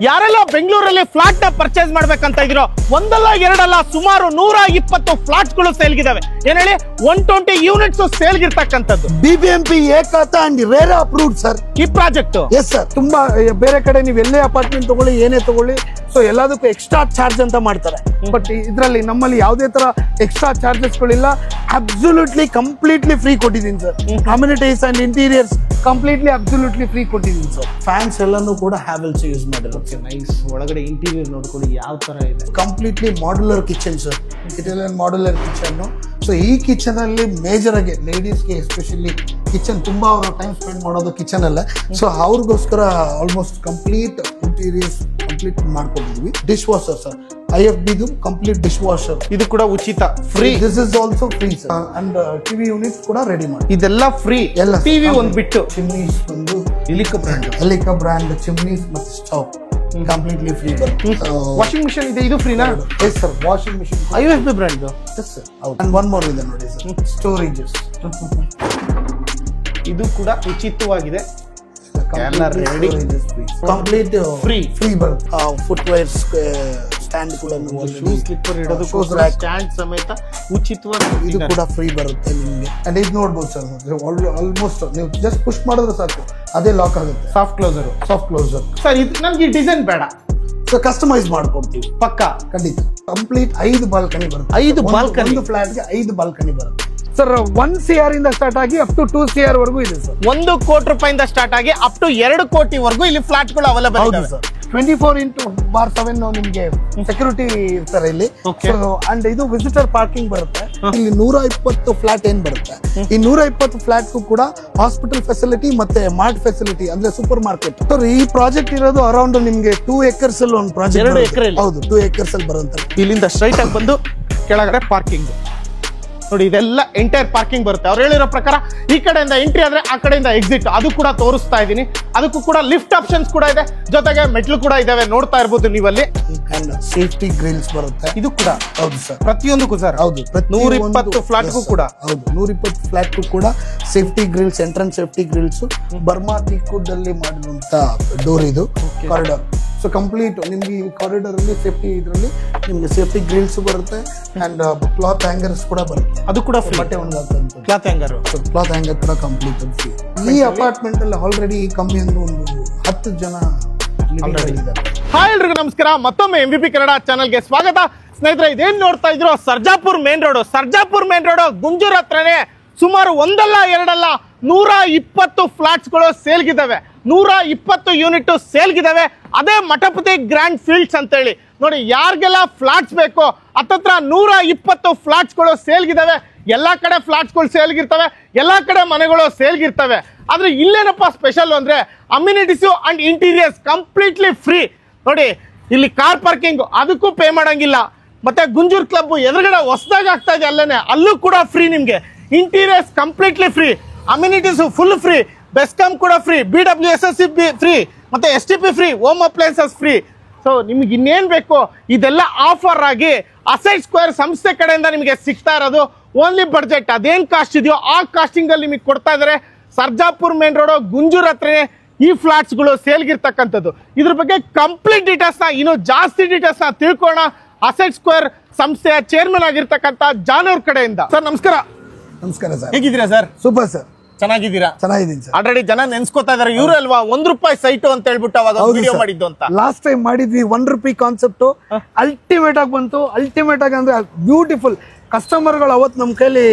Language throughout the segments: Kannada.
ಯಾರೆಲ್ಲ ಬೆಂಗಳೂರಲ್ಲಿ ಫ್ಲಾಟ್ ನ ಪರ್ಚೇಸ್ ಮಾಡ್ಬೇಕಂತ ಇದ್ರೋ ಒಂದಲ್ಲ ಎರಡಲ್ಲ ಸುಮಾರು 120 ಫ್ಲಾಟ್ಗಳು ಸೇಲ್ಗಿದಾವೆ. ಏನ್ ಹೇಳಿ 120 ಯೂನಿಟ್ಸ್ ಸೇಲ್ಗಿರ್ತಕ್ಕಂಥದ್ದು. ಬಿಬಿಎಂಪಿ ಏಕಾತ ಅಂಡ್ ರೇರಾ ಅಪ್ರೂವ್ಡ್ ಸರ್ ಈ ಪ್ರಾಜೆಕ್ಟ್. Yes sir. ತುಂಬಾ ಬೇರೆ ಕಡೆ ನೀವು ಎಲ್ಲೇ ಅಪಾರ್ಟ್ಮೆಂಟ್ ತಗೊಳ್ಳಿ ಏನೇ ತಗೊಳ್ಳಿ ಸೊ ಎಲ್ಲದಕ್ಕೂ ಎಕ್ಸ್ಟ್ರಾ ಚಾರ್ಜ್ ಅಂತ ಮಾಡ್ತಾರೆ. ಬಟ್ ಇದರಲ್ಲಿ ನಮ್ಮಲ್ಲಿ ಯಾವುದೇ ತರ ಎಕ್ಸ್ಟ್ರಾ ಚಾರ್ಜಸ್ ಗಳಿಲ್ಲ. ಅಬ್ಸಲ್ಯೂಟ್ಲಿ ಕಂಪ್ಲೀಟ್ಲಿ ಫ್ರೀ ಕೊಟ್ಟಿದ್ದೀನಿ sir. Amenities and interiors completely absolutely free ಕೊಟ್ಟಿದ್ದೀನಿ ಸರ್. ಫ್ಯಾನ್ಸ್ ಎಲ್ಲಾನು ಕೂಡ ಹ್ಯಾವೆಲ್ಸ್ ಯೂಸ್ ಮಾಡಿರೋದು. ನೈಸ್. ಒಳಗಡೆ ಇಂಟೀರಿಯರ್ ನೋಡ್ಕೊಳ್ಳಿ ಯಾವ ತರ ಇದೆ. Completely modular kitchen sir. Italian modular kitchen. So ಈ ಕಿಚನ್ ಅಲ್ಲಿ ಮೇಜರ್ ಆಗಿ ಲೇಡೀಸ್ಗೆ ಎಸ್ಪೆಷಲಿ ಕಿಚನ್ ತುಂಬಾ ಅವರು ಟೈಮ್ ಸ್ಪೆಂಡ್ ಮಾಡೋದು ಕಿಚನ್ ಅಲ್ಲೇ. ಸೊ ಅವ್ರಿಗೋಸ್ಕರ ಆಲ್ಮೋಸ್ಟ್ ಕಂಪ್ಲೀಟ್ ಇಂಟೀರಿಯರ್ಸ್ ಕಂಪ್ಲೀಟ್ ಮಾಡ್ಕೊಂಡಿದ್ವಿ. Dishwasher sir, IFB complete dishwasher. ಇದು ಕೂಡ ಉಚಿತ, free. This is also free sir. And TV unit ಕೂಡ ರೆಡಿ ಮಾಡಿ. ಇದೆಲ್ಲ ಫ್ರೀ. ಎಲ್ಲ ಟಿವಿ ಒಂದ್ ಬಿಟ್ಟು ಚಿಮ್ನೀಸ್ ಒಂದು ಎಲಿಕಾ ಬ್ರ್ಯಾಂಡ್ ಚಿಮ್ನೀಸ್ ಮತ್ತು ಸ್ಟವ್ ಕಂಪ್ಲೀಟ್ಲಿ ಫ್ರೀ ಬರುತ್ತೆ. ವಾಷಿಂಗ್ ಮಿಷನ್ ಇದೆ, ಇದು ಫ್ರೀನಾ? Yes sir. Washing machine IFB brand. Yes sir. And one more ಇದೆ ನೋಡಿ ಸರ್, ಸ್ಟೋರೇಜಸ್. ಇದು ಕೂಡ ಉಚಿತವಾಗಿದೆ. ಕಂಪ್ಲೀಟ್ ಫ್ರೀ ಬರುತ್ತೆ. ಫುಟ್ವೇರ್ಸ್ ಸ್ಟ್ಯಾಂಡ್ ಕೂಡ ಶೂ ಸ್ಲಿಪ್ಪರ್ ಇಡೋದು ಸ್ಟ್ಯಾಂಡ್ ಸಮೇತ ಉಚಿತವಾಗಿ ಇದು ಕೂಡ ಫ್ರೀ ಬರುತ್ತೆ ನಿಮಗೆ. ಅಂಡ್ ಇದು ನೋಡ್ಬೋದು ಸರ್, ಆಲ್ಮೋಸ್ಟ್ ನೀವು ಜಸ್ಟ್ ಪುಷ್ ಮಾಡಿದ್ರೆ ಸಾಕು ಅದೇ ಲಾಕ್ ಆಗುತ್ತೆ. Soft closer sir. ಇದು ನಮ್ಗೆ ಡಿಸೈನ್ ಬೇಡ ಸೊ ಕಸ್ಟಮೈಸ್ ಮಾಡ್ಕೊಡ್ತೀವಿ ಪಕ್ಕಾ. ಖಂಡಿತ. ಕಂಪ್ಲೀಟ್ 5 ಬಾಲ್ಕನಿ ಬರುತ್ತೆ. 5 ಬಾಲ್ಕನಿ. ಒಂದು ಫ್ಲಾಟ್ಗೆ 5 ಬಾಲ್ಕನಿ ಬರುತ್ತೆ ಸರ್. 1 CR ಇಂದ ಸ್ಟಾರ್ಟ್ ಆಗಿ ಅಪ್ ಟು 2 CR ವರೆಗೂ ಇದೆ ಸರ್. 1 ಕೋಟಿ ರೂಪಾಯಿಂದ ಸ್ಟಾರ್ಟ್ ಆಗಿ ಅಪ್ ಟು 2 ಕೋಟಿವರೆಗೂ ಇಲ್ಲಿ ಫ್ಲಾಟ್ಗಳು ಅವೈಲೇಬಲ್ ಇದೆ ಸರ್. 24/7 ನಿಮ್ಗೆ ಸೆಕ್ಯೂರಿಟಿ ಇರ್ತಾರೆ ಇಲ್ಲಿ. ಅಂಡ್ ಇದು ವಿಸಿಟರ್ ಪಾರ್ಕಿಂಗ್ ಬರುತ್ತೆ. ಇಲ್ಲಿ 120 ಫ್ಲಾಟ್ ಏನ್ ಬರುತ್ತೆ, ಈ 120 ಫ್ಲಾಟ್ ಕೂಡ ಹಾಸ್ಪಿಟಲ್ ಫೆಸಿಲಿಟಿ ಮತ್ತೆ ಮಾರ್ಟ್ ಫೆಸಿಲಿಟಿ ಅಂದ್ರೆ ಸೂಪರ್ ಮಾರ್ಕೆಟ್. ಈ ಪ್ರಾಜೆಕ್ಟ್ ಇರೋದು ಅರೌಂಡ್ ನಿಮ್ಗೆ 2 acres ಅಲ್ಲಿ ಒಂದು ಪ್ರಾಜೆಕ್ಟ್. 2 ಎಕರೆ. ಹೌದು, 2 acres ಅಲ್ಲಿ ಬರುತ್ತೆ. ಇಲ್ಲಿಂದ ಸ್ಟ್ರೈಟ್ ಆಗಿ ಬಂದು ಕೆಳಗಡೆ ಪಾರ್ಕಿಂಗ್ ನೋಡಿ. ಇದೆಲ್ಲ ಎಂಟೈರ್ ಪಾರ್ಕಿಂಗ್ ಬರುತ್ತೆ. ಅವ್ರು ಹೇಳಿರೋ ಪ್ರಕಾರ ಈ ಕಡೆಯಿಂದ ಎಂಟ್ರಿ ಆದ್ರೆ ಆ ಕಡೆಯಿಂದ ಎಕ್ಸಿಟ್. ಅದು ಕೂಡ ತೋರಿಸ್ತಾ ಇದ್ದೀನಿ. ಅದಕ್ಕೂ ಕೂಡ ಲಿಫ್ಟ್ ಆಪ್ಷನ್ಸ್ ಕೂಡ ಇದೆ, ಜೊತೆಗೆ ಮೆಟ್ಲು ಕೂಡ ಇದಾವೆ, ನೋಡ್ತಾ ಇರ್ಬೋದು ನೀವಲ್ಲಿ. ಸೇಫ್ಟಿ ಗ್ರಿಲ್ಸ್ ಬರುತ್ತೆ. ಇದು ಕೂಡ ಹೌದು ಸರ್, ಪ್ರತಿಯೊಂದಕ್ಕೂ ಸರ್. ಹೌದು, 120 ಫ್ಲಾಟ್ಗೂ ಕೂಡ. ಹೌದು, 120 ಫ್ಲಾಟ್ಗೂ ಕೂಡ safety Grylls, entrance safety Grylls, Burma teakwood ಅಲ್ಲಿ ಮಾಡಿರುವಂತ ಡೋರ್ ಇದು ಕಾರಿಡಾರ್. ಸೊ ಕಂಪ್ಲೀಟ್ ನಿಮ್ಗೆ ಈ ಕಾರಿಡಾರ್ ಅಲ್ಲಿ ಸೇಫ್ಟಿ ಇದರಲ್ಲಿ ನಿಮ್ಗೆ ಸೇಫ್ಟಿ ಗ್ರಿಲ್ಸ್ ಬರುತ್ತೆ. ಅಂಡ್ ಕ್ಲಾತ್ ಹ್ಯಾಂಗರ್ಸ್ ಕೂಡ ಬರುತ್ತೆ. ಅದು ಕೂಡ ಬಟ್ಟೆ ಒಣಗಾಕಂತ ಕ್ಲಾತ್ ಹ್ಯಾಂಗರ್ ಕೂಡ ಕಂಪ್ಲೀಟ್ ಫ್ರೀ. ಈ ಅಪಾರ್ಟ್ಮೆಂಟ್ ಅಲ್ಲಿ ಆಲ್ರೆಡಿ ಕಮ್ಮಿ ಅಂದ್ರೆ ಒಂದು 10 ಜನ ಇದ್ದಾರೆ. ಹಾಯ್ ಎಲ್ರಿಗೂ ನಮಸ್ಕಾರ. ಮತ್ತೊಮ್ಮೆ MVP ಕನ್ನಡ ಚಾನಲ್ಗೆ ಸ್ವಾಗತ. ಸ್ನೇಹಿತರೆ, ಇದೇನ್ ನೋಡ್ತಾ ಇದ್ರು ಸರ್ಜಾಪುರ್ ಮೇನ್ ರೋಡ್ ಗುಂಜೂರ್ ಹತ್ರನೇ ಸುಮಾರು ಒಂದಲ್ಲ ಎರಡಲ್ಲ 120 ಫ್ಲಾಟ್ಸ್ಗಳು ಸೇಲ್ಗಿದಾವೆ. 120 ಯೂನಿಟ್ ಸೇಲ್ಗಿದಾವೆ. ಅದೇ ಮಠಪತಿ ಗ್ರ್ಯಾಂಡ್ ಫೀಲ್ಡ್ಸ್ ಅಂತ ಹೇಳಿ ನೋಡಿ. ಯಾರಿಗೆಲ್ಲ ಫ್ಲಾಟ್ಸ್ ಬೇಕೋ ಹತ್ತತ್ರ 120 ಫ್ಲಾಟ್ಸ್ಗಳು ಸೇಲ್ಗಿದಾವೆ. ಎಲ್ಲಾ ಕಡೆ ಫ್ಲಾಟ್ಸ್ಗಳು ಸೇಲ್ಗಿರ್ತವೆ, ಎಲ್ಲಾ ಕಡೆ ಮನೆಗಳು ಸೇಲ್ಗಿರ್ತವೆ. ಆದ್ರೆ ಇಲ್ಲೇನಪ್ಪ ಸ್ಪೆಷಲ್ ಅಂದ್ರೆ ಅಮ್ಯುನಿಟೀಸು ಅಂಡ್ ಇಂಟೀರಿಯರ್ಸ್ ಕಂಪ್ಲೀಟ್ಲಿ ಫ್ರೀ ನೋಡಿ. ಇಲ್ಲಿ ಕಾರ್ ಪಾರ್ಕಿಂಗ್ ಅದಕ್ಕೂ ಪೇ ಮಾಡಂಗಿಲ್ಲ. ಮತ್ತೆ ಗುಂಜೂರ್ ಕ್ಲಬ್ ಎದುರುಗಡೆ ಹೊಸದಾಗಿ ಆಗ್ತಾ ಇದೆ ಅಲ್ಲೇನೆ, ಅಲ್ಲೂ ಕೂಡ ಫ್ರೀ ನಿಮ್ಗೆ. Interiors completely free, amenities full free, BESCOM ಕೂಡ ಫ್ರೀ, BWSSC ಫ್ರೀ, ಮತ್ತೆ STP free, home appliances free. So ನಿಮ್ಗೆ ಇನ್ನೇನ್ ಬೇಕು ಇದೆಲ್ಲ ಆಫರ್ ಆಗಿ ಅಸೆಟ್ ಸ್ಕ್ವೇರ್ ಸಂಸ್ಥೆ ಕಡೆಯಿಂದ ನಿಮಗೆ ಸಿಗ್ತಾ ಇರೋದು. ಓನ್ಲಿ ಬಡ್ಜೆಟ್ ಅದೇನ್ ಕಾಸ್ಟ್ ಇದೆಯೋ ಆ ಕಾಸ್ಟಿಂಗ್ ಅಲ್ಲಿ ನಿಮಗೆ ಕೊಡ್ತಾ ಇದಾರೆ. ಸರ್ಜಾಪುರ್ ಮೇನ್ ರೋಡ್ ಗುಂಜೂರ್ ಹತ್ರನೇ ಈ ಫ್ಲಾಟ್ಸ್ ಗಳು ಸೇಲ್ಗಿರ್ತಕ್ಕಂಥದ್ದು. ಇದ್ರ ಬಗ್ಗೆ ಕಂಪ್ಲೀಟ್ ಡೀಟೇಲ್ಸ್ ನ, ಇನ್ನೂ ಜಾಸ್ತಿ ಡೀಟೇಲ್ಸ್ ನ ತಿಳ್ಕೋಣ ಅಸೆಟ್ ಸ್ಕ್ವೇರ್ ಸಂಸ್ಥೆಯ ಚೇರ್ಮನ್ ಆಗಿರ್ತಕ್ಕಂಥ ಜಾನ್ ಅವ್ರ ಕಡೆಯಿಂದ. ಸರ್ ನಮಸ್ಕಾರ. ನಮಸ್ಕಾರ ಸರ್. ಹೇಗಿದ್ದೀರಾ ಸರ್? Super sir. ಚೆನ್ನಾಗಿದ್ದೀರಾ? ಚೆನ್ನಾಗಿದ್ದೀನಿ ಸರ್. ಆಲ್ರೆಡಿ ಜನ ನೆನ್ಸ್ಕೊತಾ ಇದಾರೆ, ಇವ್ರು ಅಲ್ವಾ ₹1 ಸೈಟ್ ಅಂತ ಹೇಳ್ಬಿಟ್ಟು ಅವಾಗ ವಿಡಿಯೋ ಮಾಡಿದ್ದು ಅಂತ. ಲಾಸ್ಟ್ ಟೈಮ್ ಮಾಡಿದ್ವಿ ₹1 ಕಾನ್ಸೆಪ್ಟ್. ಅಲ್ಟಿಮೇಟ್ ಆಗಿ ಬಂತು. ಅಲ್ಟಿಮೇಟ್ ಆಗಿ ಅಂದ್ರೆ ಬ್ಯೂಟಿಫುಲ್. ಕಸ್ಟಮರ್ಗಳು ಅವತ್ತು ನಮ್ಮ ಕೈಲಿ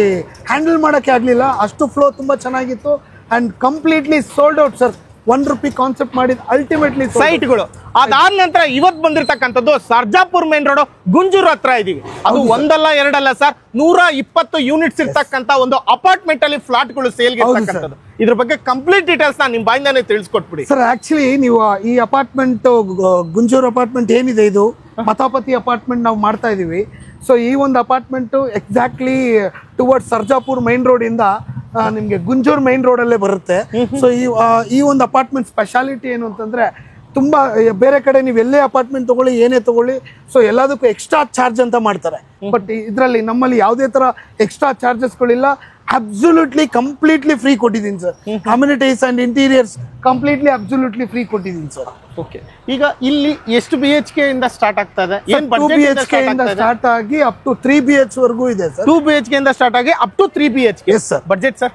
ಹ್ಯಾಂಡಲ್ ಮಾಡಕ್ಕೆ ಆಗ್ಲಿಲ್ಲ, ಅಷ್ಟು ಫ್ಲೋ ತುಂಬಾ ಚೆನ್ನಾಗಿತ್ತು. And completely sold out sir. ₹1 concept ಮಾಡಿದ ಅಲ್ಟಿಮೇಟ್ಲಿ ಸೈಟ್ಗಳು. ಅದಾದ ನಂತರ ಇವತ್ತು ಬಂದಿರತಕ್ಕಂಥದ್ದು ಸರ್ಜಾಪುರ್ ಮೇನ್ ರೋಡ್ ಗುಂಜೂರ್ ಹತ್ರ ಇದೀವಿ. ಅದು ಒಂದಲ್ಲ ಎರಡಲ್ಲ ಸರ್, 120 ಯೂನಿಟ್ಸ್ ಇರ್ತಕ್ಕಂಥ ಒಂದು ಅಪಾರ್ಟ್ಮೆಂಟ್ ಅಲ್ಲಿ ಫ್ಲಾಟ್ಗಳು ಸೇಲ್ಗೆ ಇರ್ತಕ್ಕಂಥದ್ದು. ಇದ್ರ ಬಗ್ಗೆ ಕಂಪ್ಲೀಟ್ ಡೀಟೇಲ್ಸ್ ನ ನಿಮ್ ಬಾಯಿಂದಾನೆ ತಿಳಿಸ್ಕೊಟ್ಬಿಡಿ ಸರ್. ಆಕ್ಚುಲಿ ನೀವು ಈ ಅಪಾರ್ಟ್ಮೆಂಟ್ ಗುಂಜೂರ್ ಅಪಾರ್ಟ್ಮೆಂಟ್ ಏನಿದೆ ಇದು ಮಠಪತಿ ಅಪಾರ್ಟ್ಮೆಂಟ್ ನಾವು ಮಾಡ್ತಾ ಇದೀವಿ. ಸೊ ಈ ಒಂದು apartment exactly towards Sarjapur main road ಇಂದ ನಿಮ್ಗೆ ಗುಂಜೂರ್ ಮೈನ್ ರೋಡ್ ಅಲ್ಲೇ ಬರುತ್ತೆ. ಸೊ ಈ ಒಂದು ಅಪಾರ್ಟ್ಮೆಂಟ್ ಸ್ಪೆಷಾಲಿಟಿ ಏನು ಅಂತಂದ್ರೆ ತುಂಬಾ ಬೇರೆ ಕಡೆ ನೀವು ಎಲ್ಲೇ ಅಪಾರ್ಟ್ಮೆಂಟ್ ತಗೊಳ್ಳಿ ಏನೇ ತಗೊಳ್ಳಿ ಸೊ ಎಲ್ಲದಕ್ಕೂ ಎಕ್ಸ್ಟ್ರಾ ಚಾರ್ಜ್ ಅಂತ ಮಾಡ್ತಾರೆ. ಬಟ್ ಇದರಲ್ಲಿ ನಮ್ಮಲ್ಲಿ ಯಾವುದೇ ತರ ಎಕ್ಸ್ಟ್ರಾ ಚಾರ್ಜಸ್ಗಳಿಲ್ಲ. ಅಬ್ಸಲ್ಯೂಟ್ಲಿ ಕಂಪ್ಲೀಟ್ಲಿ ಫ್ರೀ ಕೊಟ್ಟಿದ್ದೀನಿ sir. Amenities and interiors completely absolutely free ಕೊಟ್ಟಿದ್ದೀನಿ ಸರ್. ಓಕೆ, ಈಗ ಇಲ್ಲಿ ಎಷ್ಟು BHK ಇಂದ ಸ್ಟಾರ್ಟ್ ಆಗ್ತಾ ಇದೆ? 2 BHK ಇಂದ ಸ್ಟಾರ್ಟ್ ಆಗಿ ಅಪ್ ಟು 3 BH ವರೆಗೂ ಇದೆ ಸರ್. 2 BHK ಇಂದ ಸ್ಟಾರ್ಟ್ ಆಗಿ up to 3 BHK. Yes sir. Budget sir?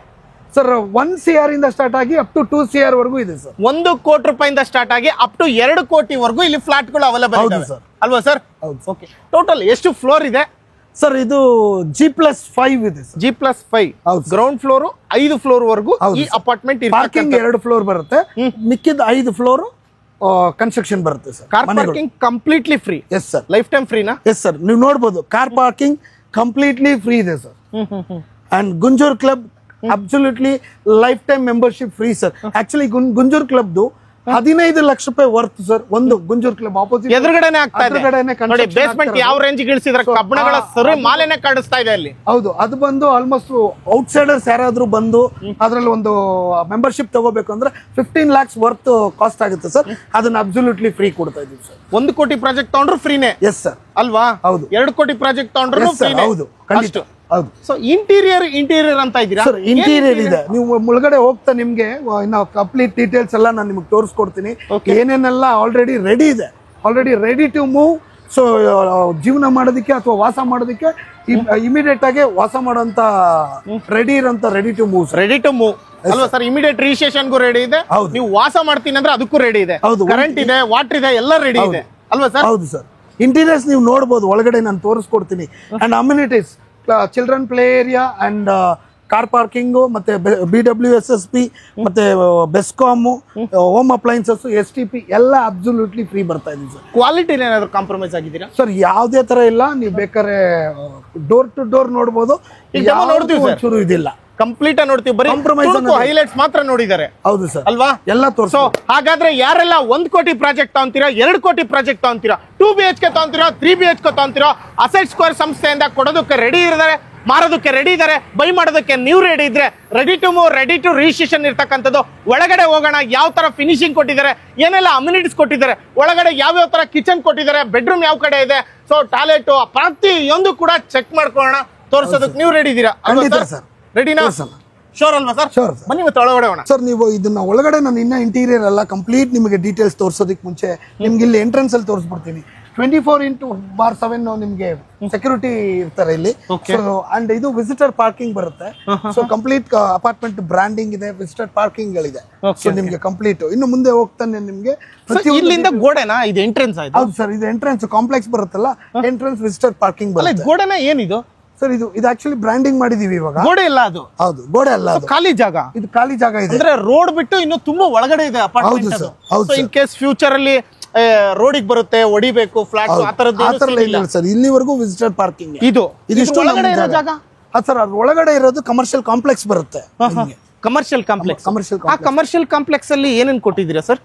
Sir 1 CR ಇಂದ ಸ್ಟಾರ್ಟ್ ಆಗಿ ಅಪ್ ಟು 2 CR ವರೆಗೂ ಇದೆ ಸರ್. 1 ಕೋಟಿ ರೂಪಾಯಿಂದ ಸ್ಟಾರ್ಟ್ ಆಗಿ ಅಪ್ ಟು 2 ಕೋಟಿವರೆಗೂ ಇಲ್ಲಿ ಫ್ಲಾಟ್ಗಳು ಅವೈಲೇಬಲ್ ಇದೆ ಸರ್. ಅಲ್ವಾ ಸರ್? ಹೌದು. ಓಕೆ, ಟೋಟಲ್ ಎಷ್ಟು ಫ್ಲೋರ್ ಇದೆ ಸರ್? ಇದು G+5 ಇದೆ ಸರ್. G+5. ಹೌದು. ಗ್ರೌಂಡ್ ಫ್ಲೋರ್ 5 ಫ್ಲೋರ್ ವರೆಗೂ ಈ ಅಪಾರ್ಟ್ಮೆಂಟ್ ಪಾರ್ಕಿಂಗ್ 2 ಫ್ಲೋರ್ ಬರುತ್ತೆ, ಮಿಕ್ಕಿದ 5 ಫ್ಲೋರ್ ಕನ್ಸ್ಟ್ರಕ್ಷನ್ ಬರುತ್ತೆ sir. Car parking completely free. Yes sir. Lifetime ಫ್ರೀನಾ? Yes sir. ನೀವು ನೋಡಬಹುದು ಕಾರ್ ಪಾರ್ಕಿಂಗ್ ಕಂಪ್ಲೀಟ್ಲಿ ಫ್ರೀ ಇದೆ sir. And Gunjur club absolutely lifetime membership free sir. Actually Gunjur ಕ್ಲಬ್ದು 15 ಲಕ್ಷ ರೂಪಾಯಿ ವರ್ತ್ ಸರ್. ಒಂದು ಗುಂಜೂರ್ ಕ್ಲಬ್ ಆಪೋಸಿಟ್ ಎದುರುಗಡೆನೆ ಆಗ್ತಾ ಇದೆ ನೋಡಿ. ಬೇಸ್ಮೆಂಟ್ ಯಾವ ರೇಂಜ್ ಇಳಿಸಿದ್ರೆ ಕಬ್ಬಣಗಳ ಸರಿ ಮಾಲೆನೆ ಕಾಣಿಸ್ತಾ ಇದೆ ಅಲ್ಲಿ. ಹೌದು, ಅದು ಬಂದು ಆಲ್ಮೋಸ್ಟ್ ಔಟ್ಸೈಡರ್ಸ್ ಯಾರಾದ್ರೂ ಬಂದು ಅದ್ರಲ್ಲಿ ಒಂದು ಮೆಂಬರ್ಶಿಪ್ ತಗೋಬೇಕು ಅಂದ್ರೆ 15 lakhs ವರ್ತ್ ಕಾಸ್ಟ್ ಆಗುತ್ತೆ ಸರ್. ಅದನ್ನ ಅಬ್ಸಲ್ಯೂಟ್ಲಿ ಫ್ರೀ ಕೊಡ್ತಾ ಇದೀವಿ ಸರ್. 1 ಕೋಟಿ ಪ್ರಾಜೆಕ್ಟ್ ತಗೊಂಡ್ರು ಫ್ರೀನೇ. Yes sir. ಅಲ್ವಾ? ಹೌದು. 2 ಕೋಟಿ ಪ್ರಾಜೆಕ್ಟ್ ತಗೊಂಡ್ರು ಫ್ರೀನೇ. ಹೌದು, ಖಂಡಿತ. ಹೌದು. ಸೊ ಇಂಟೀರಿಯರ್ ಅಂತ ಇದ್ದೀರಾ ಸರ್? ಇಂಟೀರಿಯರ್ ಇದೆ. ನೀವು ಒಳಗಡೆ ಹೋಗ್ತಾ ನಿಮ್ಗೆ ಇನ್ನು ಕಂಪ್ಲೀಟ್ ಡೀಟೇಲ್ಸ್ ಎಲ್ಲ ನಾನು ನಿಮ್ಗೆ ತೋರಿಸ್ಕೊಡ್ತೀನಿ. ಏನೇನೆಲ್ಲ ಆಲ್ರೆಡಿ ರೆಡಿ ಇದೆ, already ready to move. So ಜೀವನ ಮಾಡೋದಕ್ಕೆ ಅಥವಾ ವಾಸ ಮಾಡೋದಕ್ಕೆ ಇಮಿಡಿಯೇಟ್ ಆಗಿ ವಾಸ ಮಾಡೋಂತ ರೆಡಿ ಇರೋಂತ ರೆಡಿ ಟು ಮೂವ್ ಅಲ್ವಾ ಸರ್? ಇಮಿಡಿಯೇಟ್ ರಿಜಿಸ್ಟ್ರೇಷನ್ಗೂ ರೆಡಿ ಇದೆ. ನೀವು ವಾಸ ಮಾಡ್ತೀನಿ ಅಂದ್ರೆ ಅದಕ್ಕೂ ರೆಡಿ ಇದೆ. ಕರೆಂಟ್ ಇದೆ, ವಾಟರ್ ಇದೆ, ಎಲ್ಲ ರೆಡಿ ಇದೆ ಅಲ್ವಾ ಸರ್? ಹೌದು ಸರ್. ಇಂಟೀರಿಯರ್ಸ್ ನೀವು ನೋಡಬಹುದು, ಒಳಗಡೆ ನಾನು ತೋರಿಸ್ಕೊಡ್ತೀನಿ. And amenities, children play area and car parking, ಮತ್ತೆ BWSSP, ಮತ್ತೆ ಬೆಸ್ಕಾಮ್, ಹೋಮ್ ಅಪ್ಲೈನ್ಸಸ್, STP ಎಲ್ಲ ಅಬ್ಸಲ್ಯೂಟ್ಲಿ ಫ್ರೀ ಬರ್ತಾ ಇದೆ ಸರ್. ಕ್ವಾಲಿಟಿ ಏನಾದ್ರು ಕಾಂಪ್ರಮೈಸ್ ಆಗಿದ್ದೀರಾ ಸರ್? ಯಾವುದೇ ತರ ಇಲ್ಲ. ನೀವು ಬೇಕಾದ್ರೆ ಡೋರ್ ಟು ಡೋರ್ ನೋಡ್ಬೋದು. ಶುರು ಇದಿಲ್ಲ, ಕಂಪ್ಲೀಟ್ ನೋಡ್ತೀವಿ. ಬರೀ ಹೈಲೈಟ್ಸ್ ಮಾತ್ರ ನೋಡಿದ್ದಾರೆ. ಹೌದು ಸರ್. ಅಲ್ವಾ? ಎಲ್ಲ ತೋರಿಸೋ. ಹಾಗಾದ್ರೆ ಯಾರೆಲ್ಲ 1 ಕೋಟಿ ಪ್ರಾಜೆಕ್ಟ್ ತಗೊಂತೀರಾ, 2 ಕೋಟಿ ಪ್ರಾಜೆಕ್ಟ್ ತಗೊಂತೀರಾ, 2 BHK ತಗೊಂತೀರಾ, 3 BHK ತಗೊಂತೀರಾ, ಅಸೆಟ್ ಸ್ಕ್ವೇರ್ ಸಂಸ್ಥೆಯಿಂದ ಕೊಡೋದಕ್ಕೆ ರೆಡಿ ಇದ್ದಾರೆ, ಮಾರೋದಕ್ಕೆ ರೆಡಿ ಇದ್ದಾರೆ, ಬೈ ಮಾಡೋದಕ್ಕೆ ನೀವು ರೆಡಿ ಇದ್ರೆ ready to move, ready to registration ಇರ್ತಕ್ಕಂಥದ್ದು. ಒಳಗಡೆ ಹೋಗೋಣ, ಯಾವ ತರ ಫಿನಿಶಿಂಗ್ ಕೊಟ್ಟಿದ್ದಾರೆ, ಏನೆಲ್ಲ ಅಮ್ಯುನಿಟೀಸ್ ಕೊಟ್ಟಿದ್ದಾರೆ, ಒಳಗಡೆ ಯಾವ ತರ ಕಿಚನ್ ಕೊಟ್ಟಿದ್ದಾರೆ, ಬೆಡ್ರೂಮ್ ಯಾವ ಕಡೆ ಇದೆ, ಸೊ ಟಾಯ್ಲೆಟ್ ಪ್ರತಿಯೊಂದು ಕೂಡ ಚೆಕ್ ಮಾಡ್ಕೊಳ್ಳೋಣ. ತೋರಿಸೋದಕ್ಕೆ ನೀವು ರೆಡಿ ಇದ್ದೀರಾ ಸರ್? ರೆಡಿನಾ? ಶೋರ್ ಅಲ್ವಾ ಸರ್? ಶೋರ್. ಬನ್ನಿ ಮತ್ತೆ ಒಳಗಡೆ ಹೋಗೋಣ ಸರ್. ನೀವು ಇದನ್ನ ಒಳಗಡೆ ನಾನು ಇನ್ನ ಇಂಟೀರಿಯರ್ ಎಲ್ಲ ಕಂಪ್ಲೀಟ್ ನಿಮಗೆ ಡೀಟೇಲ್ಸ್ ತೋರಿಸೋದಕ್ಕೆ ಮುಂಚೆ ನಿಮ್ಗೆ ಇಲ್ಲಿ ಎಂಟ್ರೆನ್ಸ್ ಅಲ್ಲಿ ತೋರಿಸ್ಬಿಡ್ತೀನಿ. 24/7 ನಿಮ್ಗೆ ಸೆಕ್ಯೂರಿಟಿ ಇರ್ತಾರೆ ಇಲ್ಲಿ. ಅಂಡ್ ಇದು ವಿಸಿಟರ್ ಪಾರ್ಕಿಂಗ್ ಬರುತ್ತೆ. ಸೊ ಕಂಪ್ಲೀಟ್ ಅಪಾರ್ಟ್ಮೆಂಟ್ ಬ್ರಾಂಡಿಂಗ್ ಇದೆ, ವಿಸಿಟರ್ ಪಾರ್ಕಿಂಗ್ ಗಳಿದೆ. ಸೊ ನಿಮ್ಗೆ ಕಂಪ್ಲೀಟ್ ಇನ್ನು ಮುಂದೆ ಹೋಗ್ತಾನೆ ನಿಮ್ಗೆ ಇಲ್ಲಿಂದ ಗೋಡೆನಾ ಇದು ಎಂಟ್ರೆನ್ಸ್ ಆಯ್ತು? ಹೌದು ಸರ್. ಇದು ಎಂಟ್ರೆನ್ಸ್ ಕಾಂಪ್ಲೆಕ್ಸ್ ಬರುತ್ತಲ್ಲ, ಎಂಟ್ರೆನ್ಸ್ ವಿಸಿಟರ್ ಪಾರ್ಕಿಂಗ್ ಬರುತ್ತೆ. ಗೋಡೆನ ಏನಿದು ಸರ್? ಇದು ಆಕ್ಚುಲಿ ಬ್ರಾಂಡಿಂಗ್ ಮಾಡಿದೀವಿ ಇವಾಗ. ಗೋಡೆ ಇಲ್ಲ ಅದು? ಹೌದು, ಗೋಡೆ ಅಲ್ಲ, ಅದು ಖಾಲಿ ಜಾಗ. ಇದು ಖಾಲಿ ಜಾಗ ಇದೆ ಅಂದ್ರೆ ರೋಡ್ ಬಿಟ್ಟು ಇನ್ನು ತುಂಬಾ ಒಳಗಡೆ ಇದೆ ಅಪಾರ್ಟ್ಮೆಂಟ್. ಹೌದು. ಇನ್ ಕೇಸ್ ಫ್ಯೂಚರ್ ಅಲ್ಲಿ ರೋಡಿಗೆ ಬರುತ್ತೆ, ಹೊಡಿಬೇಕು ಫ್ಲಾಟ್, ಆ ತರದ್ದು ಇಲ್ಲ ಸರ್. ಇಲ್ಲಿವರೆಗೂ ವಿಸಿಟರ್ ಪಾರ್ಕಿಂಗ್ ಇದಿಷ್ಟು ಒಳಗಡೆ ಇರೋ ಜಾಗ. ಸರ್ ಅದು ಒಳಗಡೆ ಇರೋದು ಕಮರ್ಷಿಯಲ್ ಕಾಂಪ್ಲೆಕ್ಸ್ ಬರುತ್ತೆ. Commercial complex. ಆ ಕಮರ್ಷಿಯಲ್ ಕಾಂಪ್ಲೆಕ್ಸ್ ಅಲ್ಲಿ ಏನೇನು ಕೊಟ್ಟಿದ್ದೀರಾ ಸರ್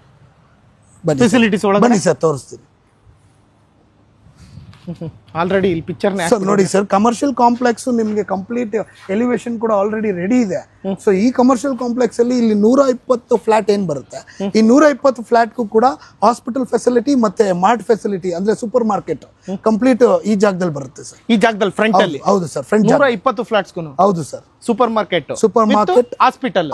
ಫೆಸಿಲಿಟೀಸ್ ಒಳಗಡೆ? ಬನ್ನಿ ಸರ್, ತೋರಿಸ್ತೀನಿ. ಆಲ್ರೆಡಿ ಇಲ್ಲಿ ಪಿಕ್ಚರ್ ನೋಡಿ ಸರ್, ಕಮರ್ಷಿಯಲ್ ಕಾಂಪ್ಲೆಕ್ಸ್ ನಿಮ್ಗೆ ಕಂಪ್ಲೀಟ್ ಎಲಿವೇಶನ್ ಕೂಡ ಆಲ್ರೆಡಿ ರೆಡಿ ಇದೆ. ಸೊ ಈ ಕಮರ್ಷಿಯಲ್ ಕಾಂಪ್ಲೆಕ್ಸ್ ಅಲ್ಲಿ ಇಲ್ಲಿ 120 ಫ್ಲಾಟ್ ಏನ್ ಬರುತ್ತೆ, ಈ 120 ಫ್ಲಾಟ್ಗೂ ಕೂಡ ಹಾಸ್ಪಿಟಲ್ ಫೆಸಿಲಿಟಿ ಮತ್ತೆ ಮಾರ್ಟ್ ಫೆಸಿಲಿಟಿ ಅಂದ್ರೆ ಸೂಪರ್ ಮಾರ್ಕೆಟ್ ಕಂಪ್ಲೀಟ್ ಈ ಜಾಗದಲ್ಲಿ ಬರುತ್ತೆ ಸರ್. ಈ ಜಾಗದಲ್ಲಿ ಫ್ರಂಟ್ ಅಲ್ಲಿ? ಹೌದು ಸರ್, ಫ್ರಂಟ್ 120 ಫ್ಲಾಟ್ಸ್. ಹೌದು sir. Supermarket, hospital.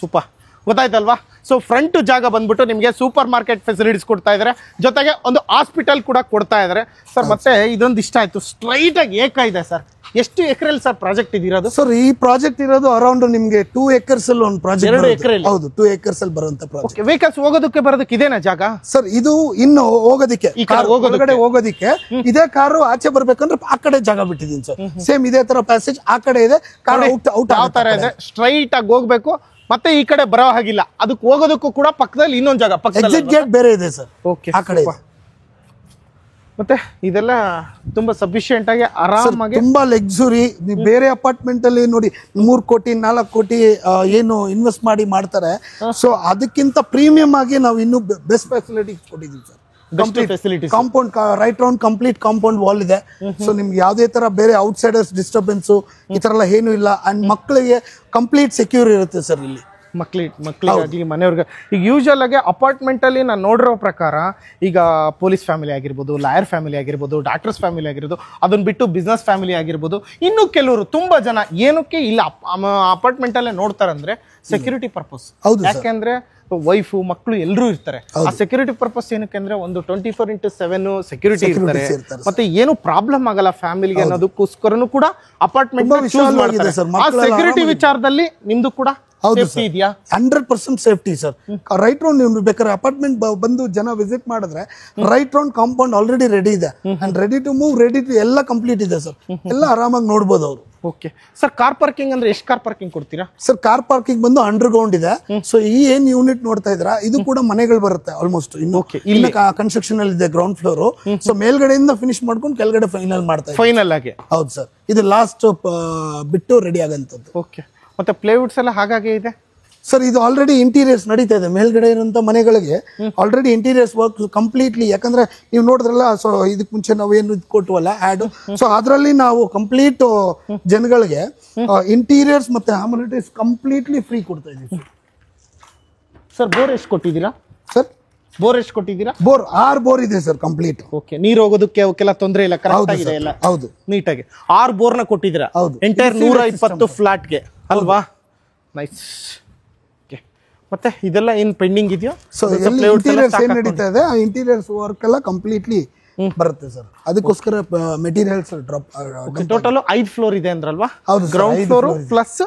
Super, ಗೊತ್ತಾಯ್ತಲ್ವಾ? ಸೊ ಫ್ರಂಟ್ ಜಾಗ ಬಂದ್ಬಿಟ್ಟು ನಿಮಗೆ ಸೂಪರ್ ಮಾರ್ಕೆಟ್ ಫೆಸಿಲಿಟೀಸ್ ಕೊಡ್ತಾ ಇದಾರೆ, ಜೊತೆಗೆ ಒಂದು ಹಾಸ್ಪಿಟಲ್ ಕೂಡ ಕೊಡ್ತಾ ಇದಾರೆ ಸರ್. ಮತ್ತೆ ಇದೊಂದು ಇಷ್ಟ ಆಯ್ತು, ಸ್ಟ್ರೈಟ್ ಆಗಿ ಇದೆ ಸರ್. ಎಷ್ಟು ಎಕರೆಲ್ಲಿ ಸರ್ ಪ್ರಾಜೆಕ್ಟ್ ಇದಿರೋದು? ಸರ್ ಈ ಪ್ರಾಜೆಕ್ಟ್ ಇರೋದು ಅರೌಂಡ್ ನಿಮ್ಗೆ 2 acres ಅಲ್ಲಿ ಒಂದು ಪ್ರಾಜೆಕ್ಟ್. 2 acre? ಹೌದು, 2 acres ಅಲ್ಲಿ ಬರುವಂತ ಪ್ರಾಜೆಕ್ಟ್. ವೆಹಿಕಲ್ಸ್ ಹೋಗೋದಕ್ಕೆ ಬರೋದಕ್ಕೆ ಇದೇನಾ ಜಾಗ ಸರ್? ಇದು ಇನ್ನು ಹೋಗೋದಕ್ಕೆ, ಹೊರಗಡೆ ಹೋಗೋದಕ್ಕೆ ಇದೇ ಕಾರು ಆಚೆ ಬರ್ಬೇಕಂದ್ರೆ ಆ ಕಡೆ ಜಾಗ ಬಿಟ್ಟಿದ್ದೀನಿ ಸರ್. ಸೇಮ್ ಇದೇ ತರ ಪ್ಯಾಸೇಜ್ ಆ ಕಡೆ ಇದೆ, ಕಾರ್ ಔಟ್ ಯಾವ ತರ ಇದೆ, ಸ್ಟ್ರೈಟ್ ಆಗಿ ಹೋಗ್ಬೇಕು. ಮತ್ತೆ ಈ ಕಡೆ ಬರೋ ಹಾಗಿಲ್ಲ, ಅದಕ್ಕೆ ಹೋಗೋದಕ್ಕೂ ಕೂಡ ಪಕ್ಕದಲ್ಲಿ ಇನ್ನೊಂದು ಜಾಗ, ಎಕ್ಸಿಟ್ ಗೇಟ್ ಬೇರೆ ಇದೆ ಸರ್. ಓಕೆ, ಆ ಕಡೆ. ಮತ್ತೆ ಇದೆಲ್ಲ ತುಂಬಾ ಸಫಿಶಿಯಂಟ್ ಆಗಿ ಆರಾಮಾಗಿ, ತುಂಬಾ ಲಕ್ಸುರಿ. ನೀವು ಬೇರೆ ಅಪಾರ್ಟ್ಮೆಂಟ್ ಅಲ್ಲಿ ನೋಡಿ 3 ಕೋಟಿ 4 ಕೋಟಿ ಏನು ಇನ್ವೆಸ್ಟ್ ಮಾಡಿ ಮಾಡ್ತಾರೆ. ಸೊ ಅದಕ್ಕಿಂತ ಪ್ರೀಮಿಯಂ ಆಗಿ ನಾವು ಇನ್ನೂ ಬೆಸ್ಟ್ ಫೆಸಿಲಿಟೀಸ್ ಕೊಟ್ಟಿದ್ದೀವಿ sir. Compound right round complete compound wall ಇದೆ. ಸೊ ನಿಮ್ಗೆ ಯಾವುದೇ ತರ ಬೇರೆ ಔಟ್ಸೈಡರ್ಸ್ ಡಿಸ್ಟರ್ಬೆನ್ಸ್ ಈ ತರ ಎಲ್ಲ ಏನು ಇಲ್ಲ. ಅಂಡ್ ಮಕ್ಕಳಿಗೆ ಕಂಪ್ಲೀಟ್ ಸೆಕ್ಯೂರ್ ಇರುತ್ತೆ ಸರ್ ಇಲ್ಲಿ. ಮಕ್ಕಳಿಗಾಗ್ಲಿ ಮನೆಯವ್ರಿಗೆ. ಈಗ ಯೂಶಲ್ ಆಗಿ ಅಪಾರ್ಟ್ಮೆಂಟ್ ಅಲ್ಲಿ ನಾನು ನೋಡಿರೋ ಪ್ರಕಾರ ಈಗ ಪೊಲೀಸ್ ಫ್ಯಾಮಿಲಿ ಆಗಿರ್ಬೋದು, ಲಾಯರ್ ಫ್ಯಾಮಿಲಿ ಆಗಿರ್ಬೋದು, ಡಾಕ್ಟರ್ಸ್ ಫ್ಯಾಮಿಲಿ ಆಗಿರ್ಬೋದು, ಅದನ್ನ ಬಿಟ್ಟು ಬಿಸ್ನೆಸ್ ಫ್ಯಾಮಿಲಿ ಆಗಿರ್ಬೋದು, ಇನ್ನು ಕೆಲವರು ತುಂಬಾ ಜನ ಏನಕ್ಕೆ ಇಲ್ಲ ಅಪಾರ್ಟ್ಮೆಂಟ್ ಅಲ್ಲೇ ನೋಡ್ತಾರಂದ್ರೆ ಸೆಕ್ಯೂರಿಟಿ ಪರ್ಪಸ್. ಯಾಕೆಂದ್ರೆ ವೈಫು ಮಕ್ಕಳು ಎಲ್ಲರೂ ಇರ್ತಾರೆ. ಆ ಸೆಕ್ಯೂರಿಟಿ ಪರ್ಪಸ್ ಏನಕ್ಕೆ ಅಂದ್ರೆ ಒಂದು 24/7 ಸೆಕ್ಯೂರಿಟಿ ಇರ್ತಾರೆ, ಮತ್ತೆ ಏನು ಪ್ರಾಬ್ಲಮ್ ಆಗಲ್ಲ ಫ್ಯಾಮಿಲಿಗೆ ಅನ್ನೋದಕ್ಕೋಸ್ಕರನು ಕೂಡ ಅಪಾರ್ಟ್ಮೆಂಟ್ ಚೂಸ್ ಮಾಡ್ತಾರೆ. ಆ ಸೆಕ್ಯೂರಿಟಿ ವಿಚಾರದಲ್ಲಿ ನಿಮ್ದು ಕೂಡ ಸೇಫ್ಟಿ ಇದೆಯಾ? 100% ಸೇಫ್ಟಿ ಸರ್. ರೈಟ್ ರೌಂಡ್ ನೀವು ಬೇಕಾದ್ರೆ ಅಪಾರ್ಟ್ಮೆಂಟ್ ಬಂದು ಜನ ವಿಸಿಟ್ ಮಾಡಿದ್ರೆ right round compound already ready ಇದೆ, and ready to move, ready to ಎಲ್ಲ ಕಂಪ್ಲೀಟ್ ಇದೆ ಸರ್. ಎಲ್ಲ ಆರಾಮಾಗಿ ನೋಡ್ಬೋದು ಅವರು. ಓಕೆ ಸರ್, ಕಾರ್ ಪಾರ್ಕಿಂಗ್ ಅಂದ್ರೆ ಎಷ್ಟು ಕಾರ್ ಪಾರ್ಕಿಂಗ್ ಕೊಡ್ತೀರಾ ಸರ್? ಕಾರ್ ಪಾರ್ಕಿಂಗ್ ಬಂದು ಅಂಡರ್ ಗ್ರೌಂಡ್ ಇದೆ. ಸೊ ಈ ಏನ್ ಯೂನಿಟ್ ನೋಡ್ತಾ ಇದ್ರ ಇದು ಕೂಡ ಮನೆಗಳು ಬರುತ್ತೆ ಆಲ್ಮೋಸ್ಟ್. ಇನ್ನು ಕನ್ಸ್ಟ್ರಕ್ಷನ್ ಅಲ್ಲಿ ಇದೆ ಗ್ರೌಂಡ್ ಫ್ಲೋರ್. ಸೊ ಮೇಲ್ಗಡೆಯಿಂದ ಫಿನಿಶ್ ಮಾಡ್ಕೊಂಡು ಕೆಳಗಡೆ ಫೈನಲ್ ಮಾಡ್ತಾ ಫೈನಲ್ ಆಗಿ. ಹೌದು ಸರ್, ಇದು ಲಾಸ್ಟ್ ಬಿಟ್ಟು ರೆಡಿ ಆಗಂತದ್ದು. ಓಕೆ, ಮತ್ತೆ ಪ್ಲೇವುಡ್ಸ್ ಎಲ್ಲ ಹಾಗಾಗಿ ಇದೆ ಸರ್. ಇದು ಆಲ್ರೆಡಿ ಇಂಟೀರಿಯರ್ಸ್ ನಡೀತಾ ಇದೆ ಮೇಲ್ಗಡೆ ಇರುವಂತ ಮನೆಗಳಿಗೆ. ಆಲ್ರೆಡಿ ಇಂಟೀರಿಯರ್ಸ್ ವರ್ಕ್ ಕಂಪ್ಲೀಟ್ಲಿ, ಯಾಕಂದ್ರೆ ನೀವು ನೋಡಿದ್ರಲ್ಲ, ಸೊ ಇದಕ್ ಮುಂಚೆ ನಾವು ಏನು ಕೊಟ್ಟವಲ್ಲ ಆಡ್, ಸೊ ಅದರಲ್ಲಿ ನಾವು ಕಂಪ್ಲೀಟ್ ಜನಗಳಿಗೆ ಇಂಟೀರಿಯರ್ಸ್ ಮತ್ತೆ ಅಮ್ಯುನಿಟೀಸ್ ಕಂಪ್ಲೀಟ್ಲಿ ಫ್ರೀ ಕೊಡ್ತಾ ಇದೀವಿ ಸರ್. ಬೋರ್ ಎಷ್ಟು ಕೊಟ್ಟಿದ್ದೀರಾ ಸರ್? ಬೋರ್ ಎಷ್ಟು ಕೊಟ್ಟಿದ್ದೀರಾ? ಬೋರ್ 6 ಬೋರ್ ಇದೆ ಸರ್ ಕಂಪ್ಲೀಟ್. ಓಕೆ, ನೀರು ಹೋಗೋದಕ್ಕೆ ಅವಕ್ಕೆಲ್ಲ ತೊಂದರೆ ಇಲ್ಲ, ಕರೆಕ್ಟ್ ಆಗಿದೆ ಎಲ್ಲ. ಹೌದು, ನೀಟಾಗಿ 6 ಬೋರ್ನ ಕೊಟ್ಟಿದ್ದೀರಾ. ಹೌದು, ಎಂಟೈರ್ 120 ಫ್ಲಾಟ್ಗೆ ಅಲ್ವಾ? ನೈಸ್. ಓಕೆ, ಮತ್ತೆ ಇದೆಲ್ಲ ಏನ್ ಪೆಂಡಿಂಗ್ ಇದೆಯೋ? ಸೊ ಇಂಟೀರಿಯರ್ಸ್ ಏನ್ ನಡೀತಾ ಇದೆ, ಆ ಇಂಟೀರಿಯರ್ಸ್ ವರ್ಕ್ ಎಲ್ಲ ಕಂಪ್ಲೀಟ್ಲಿ ಬರುತ್ತೆ ಸರ್. ಅದಕ್ಕೋಸ್ಕರ ಮೆಟೀರಿಯಲ್ಸ್ ಡ್ರಾಪ್. ಟೋಟಲ್ 5 ಫ್ಲೋರ್ ಇದೆ ಅಂದ್ರಲ್ವಾ? ಹೌದು, ಗ್ರೌಂಡ್ ಫ್ಲೋರ್ ಪ್ಲಸ್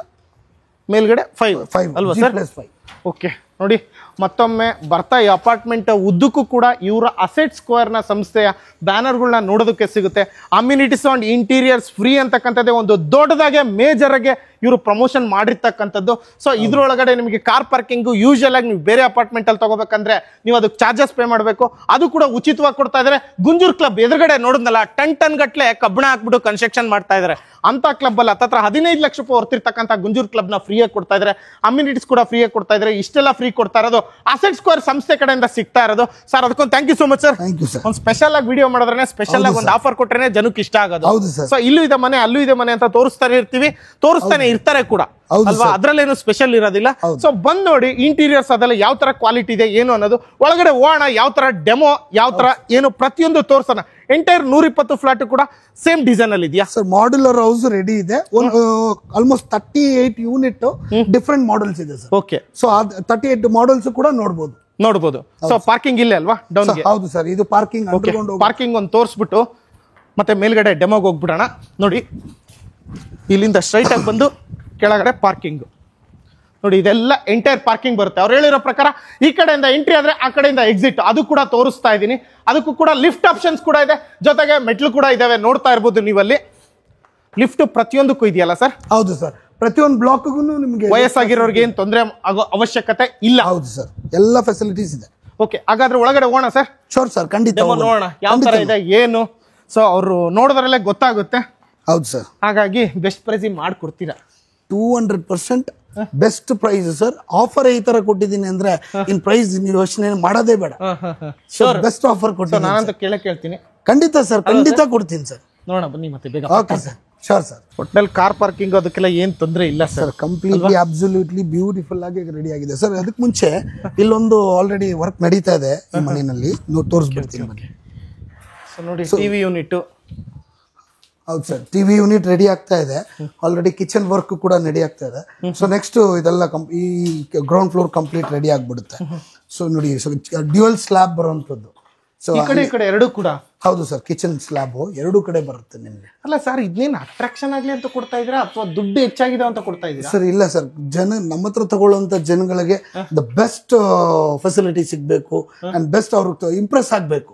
ಮೇಲ್ಗಡೆ 5 ಅಲ್ವಾ ಸರ್? ಓಕೆ, ನೋಡಿ ಮತ್ತೊಮ್ಮೆ ಬರ್ತಾ ಈ ಅಪಾರ್ಟ್ಮೆಂಟ್ ಉದ್ದಕ್ಕೂ ಕೂಡ ಇವರ ಅಸೆಟ್ ಸ್ಕ್ವೇರ್ ನ ಸಂಸ್ಥೆಯ ಬ್ಯಾನರ್ಗಳನ್ನ ನೋಡೋದಕ್ಕೆ ಸಿಗುತ್ತೆ. ಅಮ್ಯುನಿಟೀಸ್ ಅಂಡ್ ಇಂಟೀರಿಯರ್ಸ್ ಫ್ರೀ ಅಂತಕ್ಕಂಥದ್ದೇ ಒಂದು ದೊಡ್ಡದಾಗೆ ಮೇಜರ್ ಆಗಿ ಇವರು ಪ್ರಮೋಷನ್ ಮಾಡಿರ್ತಕ್ಕಂಥದ್ದು. ಸೊ ಇದ್ರೊಳಗಡೆ ನಿಮಗೆ ಕಾರ್ ಪಾರ್ಕಿಂಗು ಯೂಶಲ್ ಆಗಿ ನೀವು ಬೇರೆ ಅಪಾರ್ಟ್ಮೆಂಟ್ ಅಲ್ಲಿ ತಗೋಬೇಕಂದ್ರೆ ನೀವು ಅದಕ್ಕೆ ಚಾರ್ಜಸ್ ಪೇ ಮಾಡಬೇಕು. ಅದು ಕೂಡ ಉಚಿತವಾಗಿ ಕೊಡ್ತಾ ಇದ್ದಾರೆ. ಗುಂಜೂರ್ ಕ್ಲಬ್ ಎದುರುಗಡೆ ನೋಡಿದ್ನಲ್ಲ, ಟನ್ ಗಟ್ಲೆ ಕಬ್ಬಣ ಹಾಕ್ಬಿಟ್ಟು ಕನ್ಸ್ಟ್ರಕ್ಷನ್ ಮಾಡ್ತಾ ಇದ್ದಾರೆ. ಅಂತ ಕ್ಲಬ್ ಅಲ್ಲಿ ಹತ್ರ 15 ಲಕ್ಷ ರೂಪಾಯಿ ಹೊರ್ತಿರ್ತಕ್ಕಂಥ ಗುಂಜೂರ್ ಕ್ಲಬ್ ನ ಫ್ರೀಯಾಗಿ ಕೊಡ್ತಾ ಇದ್ದಾರೆ. ಅಮ್ಯುನಿಟೀಸ್ ಕೂಡ ಫ್ರೀಯಾಗಿ ಕೊಡ್ತಾ ಇದ್ದಾರೆ. ಇಷ್ಟೆಲ್ಲ ಫ್ರೀ ಕೊಡ್ತಾ ಇರೋದು ಅಸೆಟ್ ಸ್ಕ್ವೇರ್ ಸಂಸ್ಥೆ ಕಡೆಯಿಂದ ಸಿಗ್ತಾ ಇರೋದು ಸರ್. ಅದಕ್ಕೊಂದು thank you so much sir. ಒಂದು ಸ್ಪೆಷಲ್ ಆಗಿ ವಿಡಿಯೋ ಮಾಡಿದ್ರೆ ಸ್ಪೆಷಲ್ ಆಗಿ ಒಂದು ಆಫರ್ ಕೊಟ್ರೆ ಜನಕ್ಕೆ ಇಷ್ಟ ಆಗೋದು. ಸೊ ಇಲ್ಲೂ ಇದೆ ಮನೆ, ಅಲ್ಲೂ ಇದೆ ಮನೆ ಅಂತ ತೋರಿಸ್ತಾನೆ ಇರ್ತೀವಿ, ತೋರಿಸ್ತಾನೆ ಇರ್ತಾರೆ ಕೂಡ ಅಲ್ವಾ? ಅದ್ರಲ್ಲೇನು ಸ್ಪೆಷಲ್ ಇರೋದಿಲ್ಲ. ಸೊ ಬಂದ್ ನೋಡಿ ಇಂಟೀರಿಯರ್ಸ್ ಅದೆಲ್ಲ ಯಾವ ತರ ಕ್ವಾಲಿಟಿ ಇದೆ ಏನು ಅನ್ನೋದು. ಒಳಗಡೆ ಹೋಗೋಣ, ಯಾವ ತರ ಡೆಮೋ, ಯಾವ ತರ ಏನು ಪ್ರತಿಯೊಂದು ತೋರ್ಸೋಣ. ಎಂಟೈರ್ 120 ಫ್ಲಾಟ್ ಕೂಡ ಸೇಮ್ ಡಿಸೈನ್ ಅಲ್ಲಿ ಇದೆಯಾ ಸರ್? ಮಾಡ್ಯುಲರ್ ಹೌಸ್ ರೆಡಿ ಇದೆ. ಆಲ್ಮೋಸ್ಟ್ 38 ಯೂನಿಟ್ ಡಿಫರೆಂಟ್ ಮಾಡೆಲ್ಸ್ ಇದೆ ಸರ್. ಓಕೆ, ಸೊ 38 ಮಾಡೆಲ್ಸ್ ಕೂಡ ನೋಡಬಹುದು. ಸೊ ಪಾರ್ಕಿಂಗ್ ಇಲ್ಲೇ ಅಲ್ವಾ ಡೌನ್? ಹೌದು ಸರ್, ಇದು ಪಾರ್ಕಿಂಗ್. ಪಾರ್ಕಿಂಗ್ ಒಂದು ತೋರಿಸ್ಬಿಟ್ಟು ಮತ್ತೆ ಮೇಲ್ಗಡೆ ಡೆಮೋಗೆ ಹೋಗ್ಬಿಡೋಣ. ನೋಡಿ, ಇಲ್ಲಿಂದ ಸ್ಟ್ರೈಟ್ ಆಗಿ ಬಂದು ಕೆಳಗಡೆ ಪಾರ್ಕಿಂಗ್ ನೋಡಿ, ಇದೆಲ್ಲ ಎಂಟೈರ್ ಪಾರ್ಕಿಂಗ್ ಬರುತ್ತೆ. ಅವ್ರು ಹೇಳಿರೋ ಪ್ರಕಾರ ಈ ಕಡೆಯಿಂದ ಎಂಟ್ರಿ ಆದ್ರೆ ಆ ಕಡೆಯಿಂದ ಎಕ್ಸಿಟ್, ಅದು ಕೂಡ ತೋರಿಸ್ತಾ ಇದ್ದೀನಿ. ಅದಕ್ಕೂ ಕೂಡ ಲಿಫ್ಟ್ ಆಪ್ಷನ್ಸ್ ಕೂಡ ಇದೆ, ಜೊತೆಗೆ ಮೆಟ್ಲು ಕೂಡ ಇದಾವೆ. ನೋಡ್ತಾ ಇರ್ಬೋದು ನೀವಲ್ಲಿ ಲಿಫ್ಟ್ ಪ್ರತಿಯೊಂದಕ್ಕೂ ಇದೆಯಲ್ಲ ಸರ್? ಹೌದು ಸರ್, ಪ್ರತಿಯೊಂದು ಬ್ಲಾಕ್ಗೂ ನಿಮಗೆ ವಯಸ್ಸಾಗಿರೋರಿಗೆ ಏನು ತೊಂದರೆ ಆಗೋ ಅವಶ್ಯಕತೆ ಇಲ್ಲ. ಹೌದು ಸರ್, ಎಲ್ಲ ಫೆಸಿಲಿಟೀಸ್ ಇದೆ. ಓಕೆ, ಹಾಗಾದ್ರೆ ಒಳಗಡೆ ಹೋಗೋಣ ಸರ್. ಶೋರ್ ಸರ್, ಖಂಡಿತ ನೋಡೋಣ ಯಾವ ತರ ಇದೆ ಏನು. ಸೊ ಅವರು ನೋಡೋದ್ರಲ್ಲೇ ಗೊತ್ತಾಗುತ್ತೆ. ಹೌದು ಸರ್, ಹಾಗಾಗಿ ಬೆಸ್ಟ್ ಪ್ರೈಸ್ ಮಾಡ್ಕೊಡ್ತೀರಾ? 200% ಬೆಸ್ಟ್ ಪ್ರೈಸ್ ಸರ್. ಆಫರ್ ಈ ತರ ಕೊಟ್ಟಿದ್ದೀನಿ ಅಂದ್ರೆ ಇನ್ ಪ್ರೈಸ್ ನೀವು ಯೋಚನೆ ಮಾಡೋದೇ ಬೇಡ. ಬೆಸ್ಟ್ ಆಫರ್ ಕೊಟ್ಟಿದ್ದೀನಿ. ನಾನಂತ ಕೇಳ್ತೀನಿ. ಖಂಡಿತ ಸರ್, ಖಂಡಿತ ಕೊಡ್ತೀನಿ ಸರ್. ನೋಡೋಣ ಬನ್ನಿ ಮತ್ತೆ ಬೇಗ. Okay sir, sure sir. ಒಟ್ನಲ್ಲಿ ಕಾರ್ ಪಾರ್ಕಿಂಗ್ ಅದಕ್ಕೆಲ್ಲ ಏನ್ ತೊಂದರೆ ಇಲ್ಲ ಸರ್. ಕಂಪ್ಲೀಟ್ಲಿ ಅಬ್ಸಲ್ಯೂಟ್ಲಿ ಬ್ಯೂಟಿಫುಲ್ ಆಗಿ ರೆಡಿ ಆಗಿದೆ ಸರ್. ಅದಕ್ಕೆ ಮುಂಚೆ ಇಲ್ಲೊಂದು ಆಲ್ರೆಡಿ ವರ್ಕ್ ನಡೀತಾ ಇದೆ ಈ ಮನೆಯಲ್ಲಿ, ತೋರಿಸ್ಬಿಡ್ತೀನಿ ಬನ್ನಿ. ನೋಡಿ, ಟಿವಿ ಯೂನಿಟ್. ಹೌದು ಸರ್, ಟಿವಿ ಯೂನಿಟ್ ರೆಡಿ ಆಗ್ತಾ ಇದೆ. ಆಲ್ರೆಡಿ ಕಿಚನ್ ವರ್ಕ್ ಕೂಡ ರೆಡಿ ಆಗ್ತಾ ಇದೆ. ಸೊ ನೆಕ್ಸ್ಟ್ ಇದೆಲ್ಲ ಈ ಗ್ರೌಂಡ್ ಫ್ಲೋರ್ ಕಂಪ್ಲೀಟ್ ರೆಡಿ ಆಗ್ಬಿಡುತ್ತೆ. ಸೊ ನೋಡಿ, ಡ್ಯುಯಲ್ ಸ್ಲ್ಯಾಬ್ ಬರುವಂತದ್ದು. ಸೊ ಈ ಕಡೆ ಎರಡು ಕೂಡ. ಹೌದು ಸರ್, ಕಿಚನ್ ಸ್ಲ್ಯಾಬ್ ಎರಡು ಕಡೆ ಬರುತ್ತೆ ನಿಮ್ಗೆ. ಅಲ್ಲ ಸರ್, ಇದೇನು ಅಟ್ರಾಕ್ಷನ್ ಆಗ್ಲಿ ಅಂತ ಕೊಡ್ತಾ ಇದ್ದೀರಾ ಅಥವಾ ದುಡ್ಡು ಹೆಚ್ಚಾಗಿದೆ ಅಂತ ಕೊಡ್ತಾ ಇದ್ದೀರಾ? ಸರ್ ಇಲ್ಲ ಸರ್, ನಮ್ಮ ಹತ್ರ ತಗೊಳ್ಳುವಂತ ಜನಗಳಿಗೆ ದ ಬೆಸ್ಟ್ ಫೆಸಿಲಿಟಿ ಸಿಗ್ಬೇಕು ಅಂಡ್ ಬೆಸ್ಟ್ ಅವ್ರಿಗೆ ಇಂಪ್ರೆಸ್ ಆಗ್ಬೇಕು,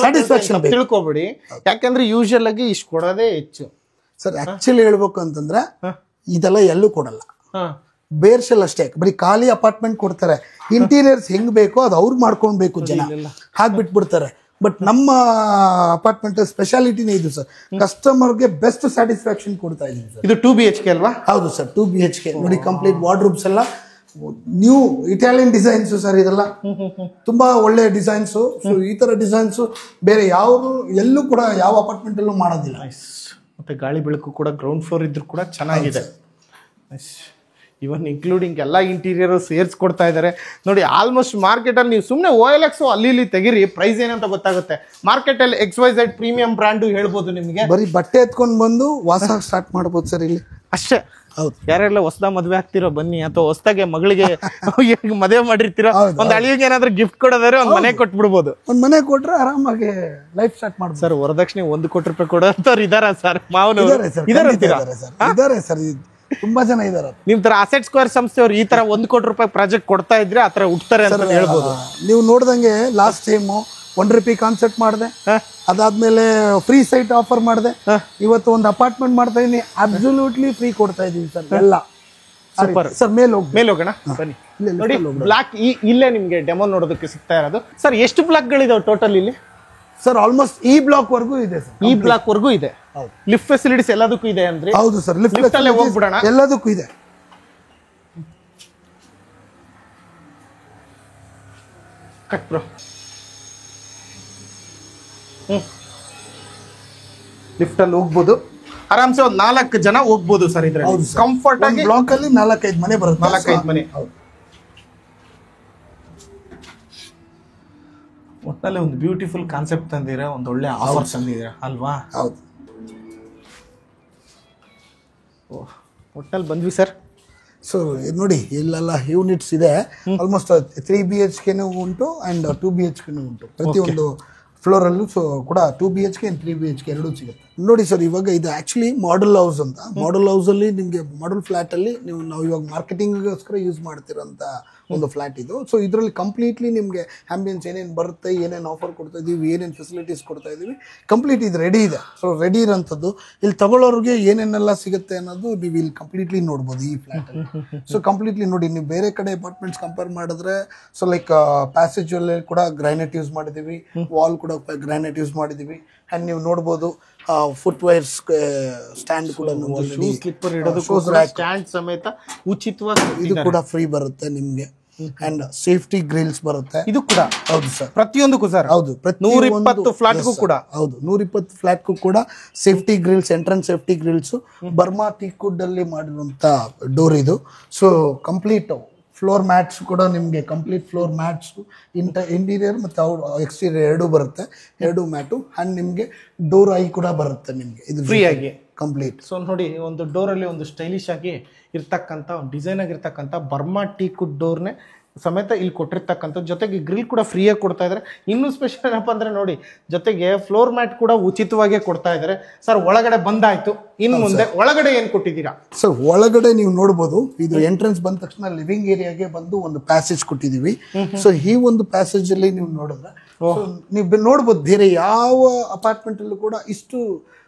ಸ್ಯಾಟಿಸ್ಫ್ಯಾಕ್ಷನ್ ತಿಳ್ಕೊಬೇಡಿ. ಯಾಕಂದ್ರೆ ಯೂಶಲ್ ಆಗಿ ಇಷ್ಟು ಕೊಡೋದೇ ಹೆಚ್ಚು ಸರ್. ಆಕ್ಚುಲಿ ಹೇಳ್ಬೇಕು ಅಂತಂದ್ರೆ ಇದೆಲ್ಲ ಎಲ್ಲೂ ಕೊಡಲ್ಲ. ಬೇರ್ಶೆಲ್ ಅಷ್ಟೇ, ಬರೀ ಖಾಲಿ ಅಪಾರ್ಟ್ಮೆಂಟ್ ಕೊಡ್ತಾರೆ. ಇಂಟೀರಿಯರ್ಸ್ ಹೆಂಗ್ ಬೇಕೋ ಅದು ಅವ್ರು ಮಾಡ್ಕೊಳ್ಬೇಕು, ಜನ ಹಾಕ್ಬಿಟ್ಬಿಡ್ತಾರೆ. ಬಟ್ ನಮ್ಮ ಅಪಾರ್ಟ್ಮೆಂಟ್ ಸ್ಪೆಷಾಲಿಟಿನೇ ಇದು ಸರ್. ಕಸ್ಟಮರ್ಗೆ ಬೆಸ್ಟ್ ಸ್ಯಾಟಿಸ್ಫ್ಯಾಕ್ಷನ್ ಕೊಡ್ತಾ ಇದೀವಿ ಸರ್. ಇದು 2 BHK ಅಲ್ವಾ? ಹೌದು ಸರ್, 2 BHK. ನೋಡಿ, ಕಂಪ್ಲೀಟ್ ವಾರ್ಡ್ರೂಬ್ಸ್ ಎಲ್ಲ ನ್ಯೂ ಇಟಾಲಿಯನ್ ಡಿಸೈನ್ಸ್ ಸರ್. ಇದೆಲ್ಲ ತುಂಬಾ ಒಳ್ಳೆ ಡಿಸೈನ್ಸ್. ಸೊ ಈ ತರ ಡಿಸೈನ್ಸ್ ಬೇರೆ ಎಲ್ಲೂ ಕೂಡ ಯಾವ ಅಪಾರ್ಟ್ಮೆಂಟ್ ಅಲ್ಲೂ ಮಾಡೋದಿಲ್ಲ. ಮತ್ತೆ ಗಾಳಿ ಬೆಳಕು ಕೂಡ ಗ್ರೌಂಡ್ ಫ್ಲೋರ್ ಇದ್ರು ಕೂಡ ಚೆನ್ನಾಗಿದೆ. ಇವನ್ ಇನ್ಕ್ಲೂಡಿಂಗ್ ಎಲ್ಲ ಇಂಟೀರಿಯರ್ ಸೇರಿಸ್ಕೊಡ್ತಾ ಇದ್ದಾರೆ ನೋಡಿ. ಆಲ್ಮೋಸ್ಟ್ ಮಾರ್ಕೆಟಲ್ಲಿ ನೀವು ಸುಮ್ಮನೆ OLX ಅಲ್ಲಿ ಇಲ್ಲಿ ತೆಗಿರಿ, ಪ್ರೈಸ್ ಏನಂತ ಗೊತ್ತಾಗುತ್ತೆ. ಮಾರ್ಕೆಟಲ್ಲಿ XYZ ಪ್ರೀಮಿಯಂ ಬ್ರ್ಯಾಂಡು ಹೇಳ್ಬೋದು ನಿಮಗೆ. ಬರೀ ಬಟ್ಟೆ ಎತ್ಕೊಂಡು ಬಂದು ವಾಸ ಸ್ಟಾರ್ಟ್ ಮಾಡ್ಬೋದು ಸರ್ ಇಲ್ಲಿ ಅಷ್ಟೇ. ಹೌದು. ಯಾರೆಲ್ಲ ಹೊಸದ ಮದ್ವೆ ಆಗ್ತಿರೋ ಬನ್ನಿ, ಅಥವಾ ಹೊಸದಾಗೆ ಮಗಳಿಗೆ ಮದುವೆ ಮಾಡಿರ್ತೀರೋ, ಒಂದ್ ಅಳಿಗೆ ಏನಾದ್ರೂ ಗಿಫ್ಟ್ ಕೊಡೋದಾದ್ರೆ ಒಂದ್ ಮನೆ ಕೊಟ್ಬಿಡ್ಬೋದು. ಒಂದ್ ಮನೆ ಕೊಟ್ರೆ ಆರಾಮಾಗಿ ಲೈಫ್ ಸ್ಟಾರ್ಟ್ ಮಾಡ್ಬೋದು ಸರ್. ವರದಕ್ಷಿಣೆ 1 ಕೋಟಿ ರೂಪಾಯಿ ಕೊಡೋಂಥವ್ರು ಇದಾರ ಸರ್? ಮಾವನವರು ಇದಾರೆ ಸರ್, ತುಂಬಾ ಜನ ಇದಾರೆ. ನಿಮ್ ತರ ಅಸೆಟ್ ಸ್ಕ್ವೇರ್ ಸಂಸ್ಥೆಯವರು ಈ ತರ 1 ಕೋಟಿ ರೂಪಾಯಿ ಪ್ರಾಜೆಕ್ಟ್ ಕೊಡ್ತಾ ಇದ್ರೆ ಆತರ ಹುಡ್ತಾರೆ ಅಂತ ಹೇಳ್ಬೋದು. ನೀವು ನೋಡ್ದಂಗೆ ಲಾಸ್ಟ್ ಟೈಮ್ ₹1 ಕಾನ್ಸೆಪ್ಟ್ ಮಾಡಿದೆ, ಅದಾದ್ಮೇಲೆ ಫ್ರೀ ಸೈಟ್ ಆಫರ್ ಮಾಡಿದೆ. ಇವತ್ತು ಒಂದು ಅಪಾರ್ಟ್ಮೆಂಟ್ ಮಾಡ್ತಾ ಇದೀನಿ, ಅಬ್ಸಲ್ಯೂಟ್ಲಿ ಫ್ರೀ ಕೊಡ್ತಾ ಇದೀವಿ ಸರ್ ಎಲ್ಲ. Super sir. ಮೇಲೆ ಹೋಗೋಣ ಬನ್ನಿ. ನೋಡಿ ಬ್ಲಾಕ್ ಇಲ್ಲೇ ನಿಮ್ಗೆ ಡೆಮೋ ನೋಡೋದಕ್ಕೆ ಸಿಗ್ತಾ ಇರೋದು. ಸರ್ ಎಷ್ಟು ಬ್ಲಾಕ್ ಗಳಿದಾವೆ ಟೋಟಲ್ ಇಲ್ಲಿ? ಸರ್ ಆಲ್ಮೋಸ್ಟ್ ಈ ಬ್ಲಾಕ್ ವರ್ಗೂ ಇದೆ ಸರ್. ಈ ಬ್ಲಾಕ್ ವರ್ಗೂ ಇದೆ. ಲಿಫ್ಟ್ ಫೆಸಿಲಿಟೀಸ್ ಎಲ್ಲದಕ್ಕೂ ಇದೆ ಅಂದ್ರೆ? ಹೌದು ಸರ್, ಲಿಫ್ಟ್ ಅಲ್ಲೇ ಹೋಗ್ಬಿಡೋಣ. ಎಲ್ಲದಕ್ಕೂ ಇದೆ. Cut bro. ಲಿಫ್ಟ್ ಅಲ್ಲಿ ಹೋಗ್ಬೋದು ಆರಾಮ್ಸೆ. ಒಂದ್ 4 ಜನ ಹೋಗ್ಬೋದು ಸರ್ ಇದ್ರಲ್ಲಿ ಕಂಫರ್ಟ್ ಆಗಿ. ಬ್ಲಾಕ್ ಅಲ್ಲಿ 4-5 ಮನೆ ಬರುತ್ತೆ. 4-5 ಮನೆ. ಒಟ್ಟಲ್ಲಿ ಒಂದು ಬ್ಯೂಟಿಫುಲ್ ಕಾನ್ಸೆಪ್ಟ್ ತಂದಿರ, ಒಂದು ಒಳ್ಳೆ ಆಫರ್ ತಂದಿದ್ದೀರ ಅಲ್ವಾ? ಹೌದು. ಒಟ್ಟಲ್ಲಿ ಬಂದ್ವಿ ಸರ್. ಸೊ ನೋಡಿ ಇಲ್ಲೆಲ್ಲ ಯೂನಿಟ್ಸ್ ಇದೆ. ಆಲ್ಮೋಸ್ಟ್ 3 BHK ಉಂಟು ಅಂಡ್ 2 BHK ಉಂಟು ಪ್ರತಿಯೊಂದು ಫ್ಲೋರ್ ಅಲ್ಲೂ. ಸೊ ಕೂಡ 2 BHK and 3 BHK ಎರಡೂ ಸಿಗುತ್ತೆ. ನೋಡಿ ಸರ್, ಇವಾಗ ಇದು ಆಕ್ಚುಲಿ ಮಾಡೆಲ್ ಹೌಸ್ ಅಂತ. ಮಾಡೆಲ್ ಹೌಸ್ ಅಲ್ಲಿ ನಿಮ್ಗೆ ಮಾಡೆಲ್ ಫ್ಲಾಟ್ ಅಲ್ಲಿ ನಾವು ಇವಾಗ ಮಾರ್ಕೆಟಿಂಗ್ಗೋಸ್ಕರ ಯೂಸ್ ಮಾಡ್ತಿರೋಂಥ ಒಂದು ಫ್ಲಾಟ್ ಇದು. ಸೊ ಇದರಲ್ಲಿ ಕಂಪ್ಲೀಟ್ಲಿ ನಿಮಗೆ ಆಂಬಿಯನ್ಸ್ ಏನೇನು ಬರುತ್ತೆ, ಏನೇನು ಆಫರ್ ಕೊಡ್ತಾ ಇದೀವಿ, ಏನೇನು ಫೆಸಿಲಿಟೀಸ್ ಕೊಡ್ತಾ ಇದೀವಿ, ಕಂಪ್ಲೀಟ್ ಇದು ರೆಡಿ ಇದೆ. ಸೊ ರೆಡಿ ಇರೋಂಥದ್ದು ಇಲ್ಲಿ ತಗೊಳ್ಳೋರಿಗೆ ಏನೇನೆಲ್ಲ ಸಿಗುತ್ತೆ ಅನ್ನೋದು ನೀವು ಇಲ್ಲಿ ಕಂಪ್ಲೀಟ್ಲಿ ನೋಡ್ಬೋದು ಈ ಫ್ಲಾಟಲ್ಲಿ. ಸೊ ಕಂಪ್ಲೀಟ್ಲಿ ನೋಡಿ, ನೀವು ಬೇರೆ ಕಡೆ ಅಪಾರ್ಟ್ಮೆಂಟ್ಸ್ ಕಂಪೇರ್ ಮಾಡಿದ್ರೆ, ಸೊ ಲೈಕ್ ಪ್ಯಾಸೇಜ್ ಅಲ್ಲಿ ಕೂಡ ಗ್ರಾನೈಟ್ ಯೂಸ್ ಮಾಡಿದೀವಿ, ವಾಲ್ ಕೂಡ ಗ್ರಾನೈಟ್ ಯೂಸ್ ಮಾಡಿದೀವಿ. ಅಂಡ್ ನೀವು ನೋಡ್ಬೋದು ಫುಟ್ವೇರ್ಸ್ ಸ್ಟ್ಯಾಂಡ್ ಕೂಡ, ಸ್ಲಿಪ್ಪರ್ ಇಡೋದು ಸ್ಟ್ಯಾಂಡ್ ಸಮೇತ ಉಚಿತವಾಗಿ ಇದು ಕೂಡ ಫ್ರೀ ಬರುತ್ತೆ ನಿಮ್ಗೆ. ಅಂಡ್ ಸೇಫ್ಟಿ ಗ್ರಿಲ್ಸ್ ಬರುತ್ತೆ ಇದು ಕೂಡ. ಹೌದು ಸರ್, ಪ್ರತಿಯೊಂದಕ್ಕೂ ಸರ್. ಹೌದು, 120 ಫ್ಲಾಟ್ಗೂ ಕೂಡ. ಹೌದು, 120 ಫ್ಲಾಟ್ಗೂ ಕೂಡ safety Grylls, entrance safety Grylls Burma teakwood ಅಲ್ಲಿ ಮಾಡಿರುವಂತ ಡೋರ್ ಇದು. ಸೊ ಕಂಪ್ಲೀಟ್ ಫ್ಲೋರ್ ಮ್ಯಾಟ್ಸ್ ಕೂಡ ನಿಮಗೆ ಕಂಪ್ಲೀಟ್ ಫ್ಲೋರ್ ಮ್ಯಾಟ್ಸ್ ಇಂಟೀರಿಯರ್ ಮತ್ತು ಎಕ್ಸ್ಟೀರಿಯರ್ ಎರಡೂ ಬರುತ್ತೆ, 2 ಮ್ಯಾಟು. ಅಂಡ್ ನಿಮಗೆ ಡೋರ್ ಐ ಕೂಡ ಬರುತ್ತೆ ನಿಮಗೆ ಇದು ಫ್ರೀ ಆಗಿ ಕಂಪ್ಲೀಟ್. ಸೊ ನೋಡಿ, ಒಂದು ಡೋರ್ ಅಲ್ಲಿ ಒಂದು ಸ್ಟೈಲಿಶ್ ಆಗಿ ಇರ್ತಕ್ಕಂಥ ಒಂದು ಡಿಸೈನ್ ಆಗಿರ್ತಕ್ಕಂಥ ಬರ್ಮಾ ಟೀಕ್ವುಡ್ ಡೋರ್ನೇ ಸಮೇತ ಇಲ್ಲಿ ಕೊಟ್ಟಿರ್ತಕ್ಕಂಥ, ಜೊತೆಗೆ ಗ್ರಿಲ್ ಕೂಡ ಫ್ರೀಯಾಗಿ ಕೊಡ್ತಾ ಇದ್ದಾರೆ. ಇನ್ನೂ ಸ್ಪೆಷಲ್ ಏನಪ್ಪ ಅಂದ್ರೆ ನೋಡಿ, ಜೊತೆಗೆ ಫ್ಲೋರ್ ಮ್ಯಾಟ್ ಕೂಡ ಉಚಿತವಾಗಿ ಕೊಡ್ತಾ ಇದ್ದಾರೆ. ಸರ್ ಒಳಗಡೆ ಬಂದಾಯ್ತು, ಇನ್ನು ಮುಂದೆ ಒಳಗಡೆ ಏನ್ ಕೊಟ್ಟಿದ್ದೀರಾ? ಸರ್ ಒಳಗಡೆ ನೀವು ನೋಡ್ಬೋದು, ಇದು ಎಂಟ್ರೆನ್ಸ್ ಬಂದ ತಕ್ಷಣ ಲಿವಿಂಗ್ ಏರಿಯಾಗೆ ಬಂದು ಒಂದು ಪ್ಯಾಸೇಜ್ ಕೊಟ್ಟಿದೀವಿ. ಸೊ ಈ ಒಂದು ಪ್ಯಾಸೇಜ್ ಅಲ್ಲಿ ನೀವು ನೋಡಿದ್ರೆ ನೀವು ನೋಡ್ಬೋದು, ಬೇರೆ ಯಾವ ಅಪಾರ್ಟ್ಮೆಂಟ್ ಅಲ್ಲೂ ಕೂಡ ಇಷ್ಟು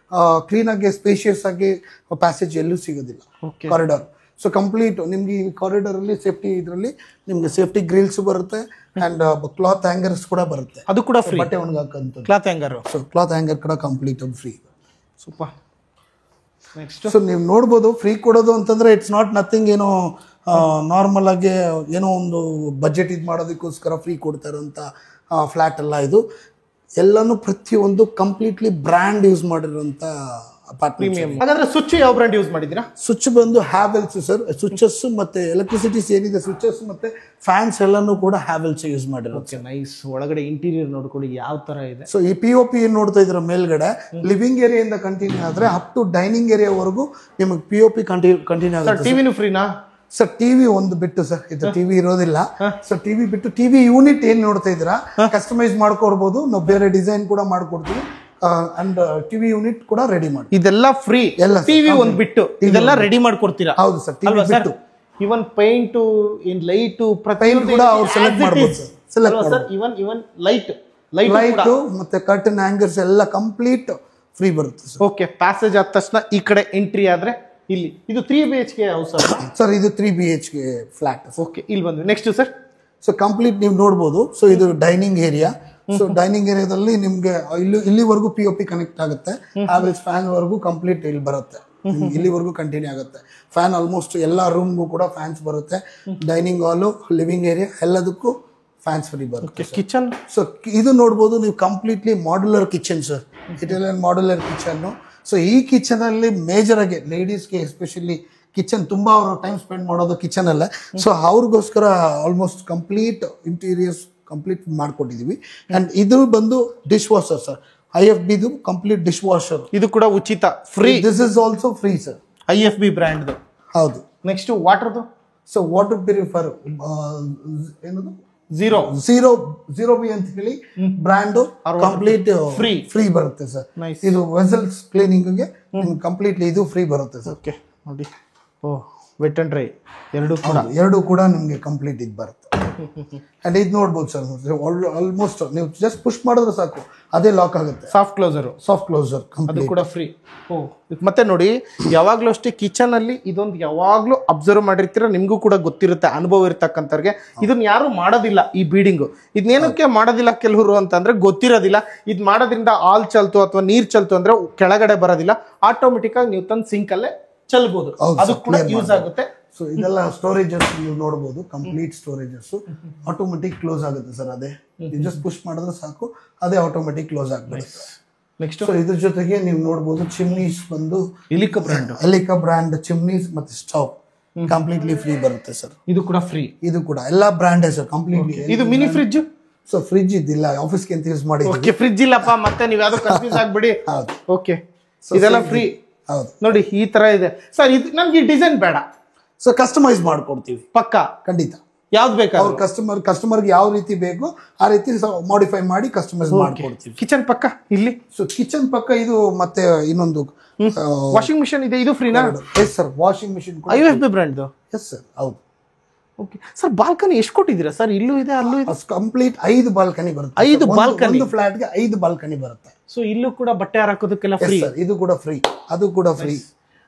ಕ್ಲೀನ್ ಆಗಿ ಸ್ಪೇಷಿಯಸ್ ಆಗಿ ಪ್ಯಾಸೇಜ್ ಎಲ್ಲೂ ಸಿಗೋದಿಲ್ಲ, ಕಾರಿಡಾರ್. ಸೊ ಕಂಪ್ಲೀಟ್ ನಿಮ್ಗೆ ಈ ಕಾರಿಡಾರ್ ಅಲ್ಲಿ ಸೇಫ್ಟಿ, ಇದರಲ್ಲಿ ನಿಮ್ಗೆ ಸೇಫ್ಟಿ ಗ್ರಿಲ್ಸ್ ಬರುತ್ತೆ ಅಂಡ್ ಕ್ಲಾತ್ ಹ್ಯಾಂಗರ್ಸ್ ಕೂಡ ಬರುತ್ತೆ, ಅದು ಕೂಡ ಫ್ರೀ. ಬಟ್ಟೆ ಒಣಗಾಕಂತ cloth hanger. So cloth hanger ಕೂಡ ಕಂಪ್ಲೀಟ್ ಅದು ಫ್ರೀ. ಸೂಪರ್. ನೆಕ್ಸ್ಟ್ ಸೊ ನೀವು ನೋಡ್ಬೋದು, ಫ್ರೀ ಕೊಡೋದು ಅಂತಂದ್ರೆ ಇಟ್ಸ್ ನಾಟ್ ನಥಿಂಗ್ ಏನೋ ನಾರ್ಮಲ್ ಆಗಿ ಏನೋ ಒಂದು ಬಜೆಟ್ ಇದು ಮಾಡೋದಕ್ಕೋಸ್ಕರ ಫ್ರೀ ಕೊಡ್ತಾ ಇರೋಂಥ ಫ್ಲಾಟ್ ಅಲ್ಲ ಇದು. ಎಲ್ಲಾನು ಪ್ರತಿಯೊಂದು ಕಂಪ್ಲೀಟ್ಲಿ ಬ್ರ್ಯಾಂಡ್ ಯೂಸ್ ಮಾಡಿರೋಂಥ ಅಪಾರ್ಟ್ಮೆಂಟ್. ಹಾಗಾದ್ರೆ ಸ್ವಿಚ್ ಯಾವ ಬ್ರ್ಯಾಂಡ್ ಯೂಸ್ ಮಾಡಿದ್ದೀರಾ? ಸ್ವಿಚ್ ಬಂದು ಹ್ಯಾವೆಲ್ಸ್ ಸರ್. ಸ್ವಿಚಸ್ ಮತ್ತೆ ಎಲೆಕ್ಟ್ರಿಸಿಟೀಸ್ ಏನಿದೆ, ಸ್ವಿಚಸ್ ಮತ್ತೆ ಫ್ಯಾನ್ಸ್ ಎಲ್ಲಾನು ಕೂಡ ಹ್ಯಾವೆಲ್ಸ್ ಯೂಸ್ ಮಾಡಿರೋದು. ನೈಸ್. ಒಳಗಡೆ ಇಂಟೀರಿಯರ್ ನೋಡ್ಕೊಳ್ಳಿ ಯಾವ ತರ ಇದೆ. ಸೊ ಈ POP ಏನ್ ನೋಡ್ತಾ ಇದ್ರ ಮೇಲ್ಗಡೆ ಲಿವಿಂಗ್ ಏರಿಯಾದಿಂದ ಕಂಟಿನ್ಯೂ ಆದ್ರೆ ಅಪ್ ಟು ಡೈನಿಂಗ್ ಏರಿಯಾವರೆಗೂ ನಿಮಗೆ POP ಕಂಟಿನ್ಯೂ ಆಗುತ್ತೆ. ಟಿವಿನೂ ಫ್ರೀನಾ ಸರ್? ಟಿವಿ ಒಂದು ಬಿಟ್ಟು ಸರ್, ಇದು ಟಿವಿ ಇರೋದಿಲ್ಲ. ಸೊ ಟಿವಿ ಬಿಟ್ಟು ಟಿವಿ ಯೂನಿಟ್ ಏನ್ ನೋಡ್ತಾ ಇದ್ದೀರಾ ಕಸ್ಟಮೈಸ್ ಮಾಡ್ಕೊಡ್ಬೋದು, ನಾವು ಬೇರೆ ಡಿಸೈನ್ ಕೂಡ ಮಾಡ್ಕೊಡ್ತೀವಿ. ಅಂಡ್ ಟಿವಿ ಯೂನಿಟ್ ಕೂಡ ರೆಡಿ ಮಾಡಿ, ಇದೆಲ್ಲ ಫ್ರೀ. ಎಲ್ಲ ಟಿವಿ ಒಂದ್ ಬಿಟ್ಟು ಇದೆಲ್ಲ ರೆಡಿ ಮಾಡ್ಕೊಡ್ತೀರಾ? ಹೌದು ಸರ್, ಟಿವಿ ಬಿಟ್ಟು ಇವನ್ ಪೇಂಟ್, ಇನ್ ಲೈಟ್, ಪೇಂಟ್ ಕೂಡ ಅವ್ರು ಸೆಲೆಕ್ಟ್ ಮಾಡ್ಬೋದು ಸರ್. ಸೆಲೆಕ್ಟ್ ಮಾಡ್ಬೋದು. ಇವನ್ ಲೈಟ್ ಮತ್ತೆ ಕರ್ಟನ್ ಹ್ಯಾಂಗರ್ಸ್ ಎಲ್ಲ ಕಂಪ್ಲೀಟ್ ಫ್ರೀ ಬರುತ್ತೆ ಸರ್. ಓಕೆ. ಪ್ಯಾಸೇಜ್ ಆದ ತಕ್ಷಣ ಈ ಕಡೆ ಎಂಟ್ರಿ ಆದ್ರೆ ಇಲ್ಲಿ ಇದು 3 BHK ಹೌಸ್ ಸರ್. ಇದು 3 BHK ಫ್ಲಾಟ್. ಓಕೆ, ಇಲ್ಲಿ ಬಂದ್ವಿ. Next sir. ಸೊ ಕಂಪ್ಲೀಟ್ ನೀವು ನೋಡ್ಬೋದು. ಸೊ ಇದು ಡೈನಿಂಗ್ ಏರಿಯಾ. ಸೊ ಡೈನಿಂಗ್ ಏರಿಯಾದಲ್ಲಿ ನಿಮ್ಗೆ ಇಲ್ಲಿವರೆಗೂ POP ಕನೆಕ್ಟ್ ಆಗುತ್ತೆ. ಹ್ಯಾವೆಲ್ಸ್ ಫ್ಯಾನ್ ವರೆಗೂ ಕಂಪ್ಲೀಟ್ ಇಲ್ಲಿ ಬರುತ್ತೆ, ಇಲ್ಲಿವರೆಗೂ ಕಂಟಿನ್ಯೂ ಆಗುತ್ತೆ. ಫ್ಯಾನ್ ಆಲ್ಮೋಸ್ಟ್ ಎಲ್ಲಾ ರೂಮ್ಗೂ ಕೂಡ ಫ್ಯಾನ್ಸ್ ಬರುತ್ತೆ. ಡೈನಿಂಗ್ ಹಾಲು, ಲಿವಿಂಗ್ ಏರಿಯಾ ಎಲ್ಲದಕ್ಕೂ ಫ್ಯಾನ್ಸ್ ಫ್ರೀ ಬರುತ್ತೆ. ಕಿಚನ್. ಸೊ ಇದು ನೋಡ್ಬೋದು ನೀವು, completely modular kitchen sir. Italian modular kitchen. So ಈ ಕಿಚನ್ ಅಲ್ಲಿ ಮೇಜರ್ ಆಗಿ ಲೇಡೀಸ್ಗೆ ಎಸ್ಪೆಷಲಿ ಕಿಚನ್ ತುಂಬಾ ಅವರು ಟೈಮ್ ಸ್ಪೆಂಡ್ ಮಾಡೋದು ಕಿಚನ್ ಅಲ್ಲೇ. ಸೊ ಅವ್ರಿಗೋಸ್ಕರ ಆಲ್ಮೋಸ್ಟ್ ಕಂಪ್ಲೀಟ್ ಇಂಟೀರಿಯರ್ಸ್ ಕಂಪ್ಲೀಟ್ ಮಾಡ್ಕೊಟ್ಟಿದೀವಿ. ಅಂಡ್ ಇದು ಬಂದು dishwasher sir, IFB complete dishwasher. ಇದು ಕೂಡ ಉಚಿತ, free. This is also free sir, IFB brand. ಹೌದು. ನೆಕ್ಸ್ಟ್ ವಾಟರ್ದು. ಸೊ ವಾಟರ್ ಪ್ಯೂರಿಫೈರ್ ಏನದು ಝೀರೋ ಬಿ ಅಂತ ಹೇಳಿ ಬ್ರ್ಯಾಂಡ್ ಕಂಪ್ಲೀಟ್ ಫ್ರೀ ಬರುತ್ತೆ ಸರ್. ಇದು ವೆಸಲ್ಸ್ ಕ್ಲೀನಿಂಗ್ಗೆ ಕಂಪ್ಲೀಟ್ಲಿ ಇದು ಫ್ರೀ ಬರುತ್ತೆ ಸರ್. ಓಕೆ ನೋಡಿ, ವೆಟ್ ಅಂಡ್ ಡ್ರೈ ಎರಡು ಕೂಡ ನಿಮಗೆ ಕಂಪ್ಲೀಟ್ ಇದು ಬರುತ್ತೆ. ಅಂಡ್ ಇದು ನೋಡ್ಬೋದು ಸರ್, ಆಲ್ಮೋಸ್ಟ್ ನೀವು ಜಸ್ಟ್ ಪುಷ್ ಮಾಡಿದ್ರೆ ಸಾಕು ಅದೇ ಲಾಕ್ ಆಗುತ್ತೆ. ಸಾಫ್ಟ್ ಕ್ಲೋಸರ್ ಅದು ಕೂಡ ಫ್ರೀ. ಮತ್ತೆ ನೋಡಿ, ಯಾವಾಗ್ಲೂ ಅಷ್ಟೇ ಕಿಚನ್ ಅಲ್ಲಿ ಇದೊಂದು ಯಾವಾಗ್ಲೂ ಅಬ್ಸರ್ವ್ ಮಾಡಿರ್ತೀರ, ನಿಮ್ಗೂ ಕೂಡ ಗೊತ್ತಿರುತ್ತೆ, ಅನುಭವ ಇರ್ತಕ್ಕಂಥವ್ರಿಗೆ. ಇದನ್ನ ಯಾರು ಮಾಡೋದಿಲ್ಲ, ಈ ಬೀಡಿಂಗು ಇದನ್ನೇನಕ್ಕೆ ಮಾಡೋದಿಲ್ಲ ಕೆಲವರು ಅಂತಂದ್ರೆ ಗೊತ್ತಿರೋದಿಲ್ಲ. ಇದು ಮಾಡೋದ್ರಿಂದ ಹಾಲ್ ಚಲ್ತು ಅಥವಾ ನೀರ್ ಚಲ್ತು ಅಂದ್ರೆ ಕೆಳಗಡೆ ಬರೋದಿಲ್ಲ, ಆಟೋಮೆಟಿಕ್ ಆಗಿ ನೀವು ತಂದು ಸಿಂಕ್ ಅಲ್ಲೇ ಚಲ್ಬಹುದು, ಅದು ಕೂಡ ಯೂಸ್ ಆಗುತ್ತೆ. ಸೊ ಇದೆಲ್ಲ ಸ್ಟೋರೇಜಸ್ ನೀವು ನೋಡಬಹುದು, ಕಂಪ್ಲೀಟ್ ಸ್ಟೋರೇಜಸ್ ಆಟೋಮೆಟಿಕ್ ಕ್ಲೋಸ್ ಆಗುತ್ತೆ ಸರ್. ಅದೇ ಜಸ್ಟ್ ಪುಷ್ ಮಾಡಿದ್ರೆ ಸಾಕು ಅದೇ ಆಟೋಮೆಟಿಕ್ ಕ್ಲೋಸ್ ಆಗ್ಬೇಕು. ನೆಕ್ಸ್ಟ್ ಇದ್ರ ಜೊತೆಗೆ ನೀವು ನೋಡಬಹುದು ಚಿಮ್ನೀಸ್ ಬಂದು ಎಲಿಕಾ ಬ್ರ್ಯಾಂಡ್ ಚಿಮ್ನೀಸ್ ಮತ್ತೆ ಸ್ಟವ್ ಕಂಪ್ಲೀಟ್ಲಿ ಫ್ರೀ ಬರುತ್ತೆ ಸರ್. ಇದು ಕೂಡ ಫ್ರೀ, ಇದು ಕೂಡ ಎಲ್ಲಾ ಬ್ರ್ಯಾಂಡ್ ಸರ್ ಕಂಪ್ಲೀಟ್ಲಿ. ಇದು ಮಿನಿ ಫ್ರಿಡ್ಜ್. ಸೊ ಫ್ರಿಡ್ಜ್ ಇದಿಲ್ಲ, ಆಫೀಸ್ಗೆ ಅಂತ ಯೂಸ್ ಮಾಡಿದ್ವಿ. ಫ್ರಿಡ್ಜ್ ಇಲ್ಲಪ್ಪ, ಮತ್ತೆ ನೀವು ಯಾವ್ದು ಕನ್ಫ್ಯೂಸ್ ಆಗ್ಬಿಡಿ. ಓಕೆ, ಇದೆಲ್ಲ ಫ್ರೀ. ಹೌದು ನೋಡಿ, ಈ ತರ ಇದೆ ಸರ್. ಇದು ನಮ್ಗೆ ಈ ಡಿಸೈನ್ ಬೇಡ, ಸೊ ಕಸ್ಟಮೈಸ್ ಮಾಡ್ಕೊಡ್ತೀವಿ ಪಕ್ಕ, ಖಂಡಿತ. ಯಾವ್ದು ಬೇಕಾ ಅವ್ರ ಕಸ್ಟಮರ್ಗೆ ಯಾವ ರೀತಿ ಬೇಕು ಆ ರೀತಿ ಮಾಡಿಫೈ ಮಾಡಿ ಕಸ್ಟಮೈಸ್ ಮಾಡ್ಕೊಡ್ತೀವಿ. ಕಿಚನ್ ಪಕ್ಕ ಇಲ್ಲಿ. ಸೊ ಕಿಚನ್ ಪಕ್ಕ ಇದು ಮತ್ತೆ ಇನ್ನೊಂದು ವಾಷಿಂಗ್ ಮಿಷನ್ ಇದೆ, ಇದು ಫ್ರೀನಾ? Yes sir, washing machine IFB brand. Yes sir, ಹೌದು. ಓಕೆ ಸರ್, ಬಾಲ್ಕನಿ ಎಷ್ಟು ಕೊಟ್ಟಿದ್ದೀರಾ ಸರ್? ಇಲ್ಲೂ ಇದೆ, ಅಲ್ಲೂ ಇದೆ. ಕಂಪ್ಲೀಟ್ 5 ಬಾಲ್ಕನಿ ಬರುತ್ತೆ. 5 ಬಾಲ್ಕನಿ, ಒಂದು ಫ್ಲಾಟ್ಗೆ 5 ಬಾಲ್ಕನಿ ಬರುತ್ತೆ. ಸೊ ಇಲ್ಲೂ ಕೂಡ ಬಟ್ಟೆ ಹಾಕೋದಕ್ಕೆಲ್ಲ ಫ್ರೀ. ಇದು ಕೂಡ ಫ್ರೀ, ಅದು ಕೂಡ ಫ್ರೀ.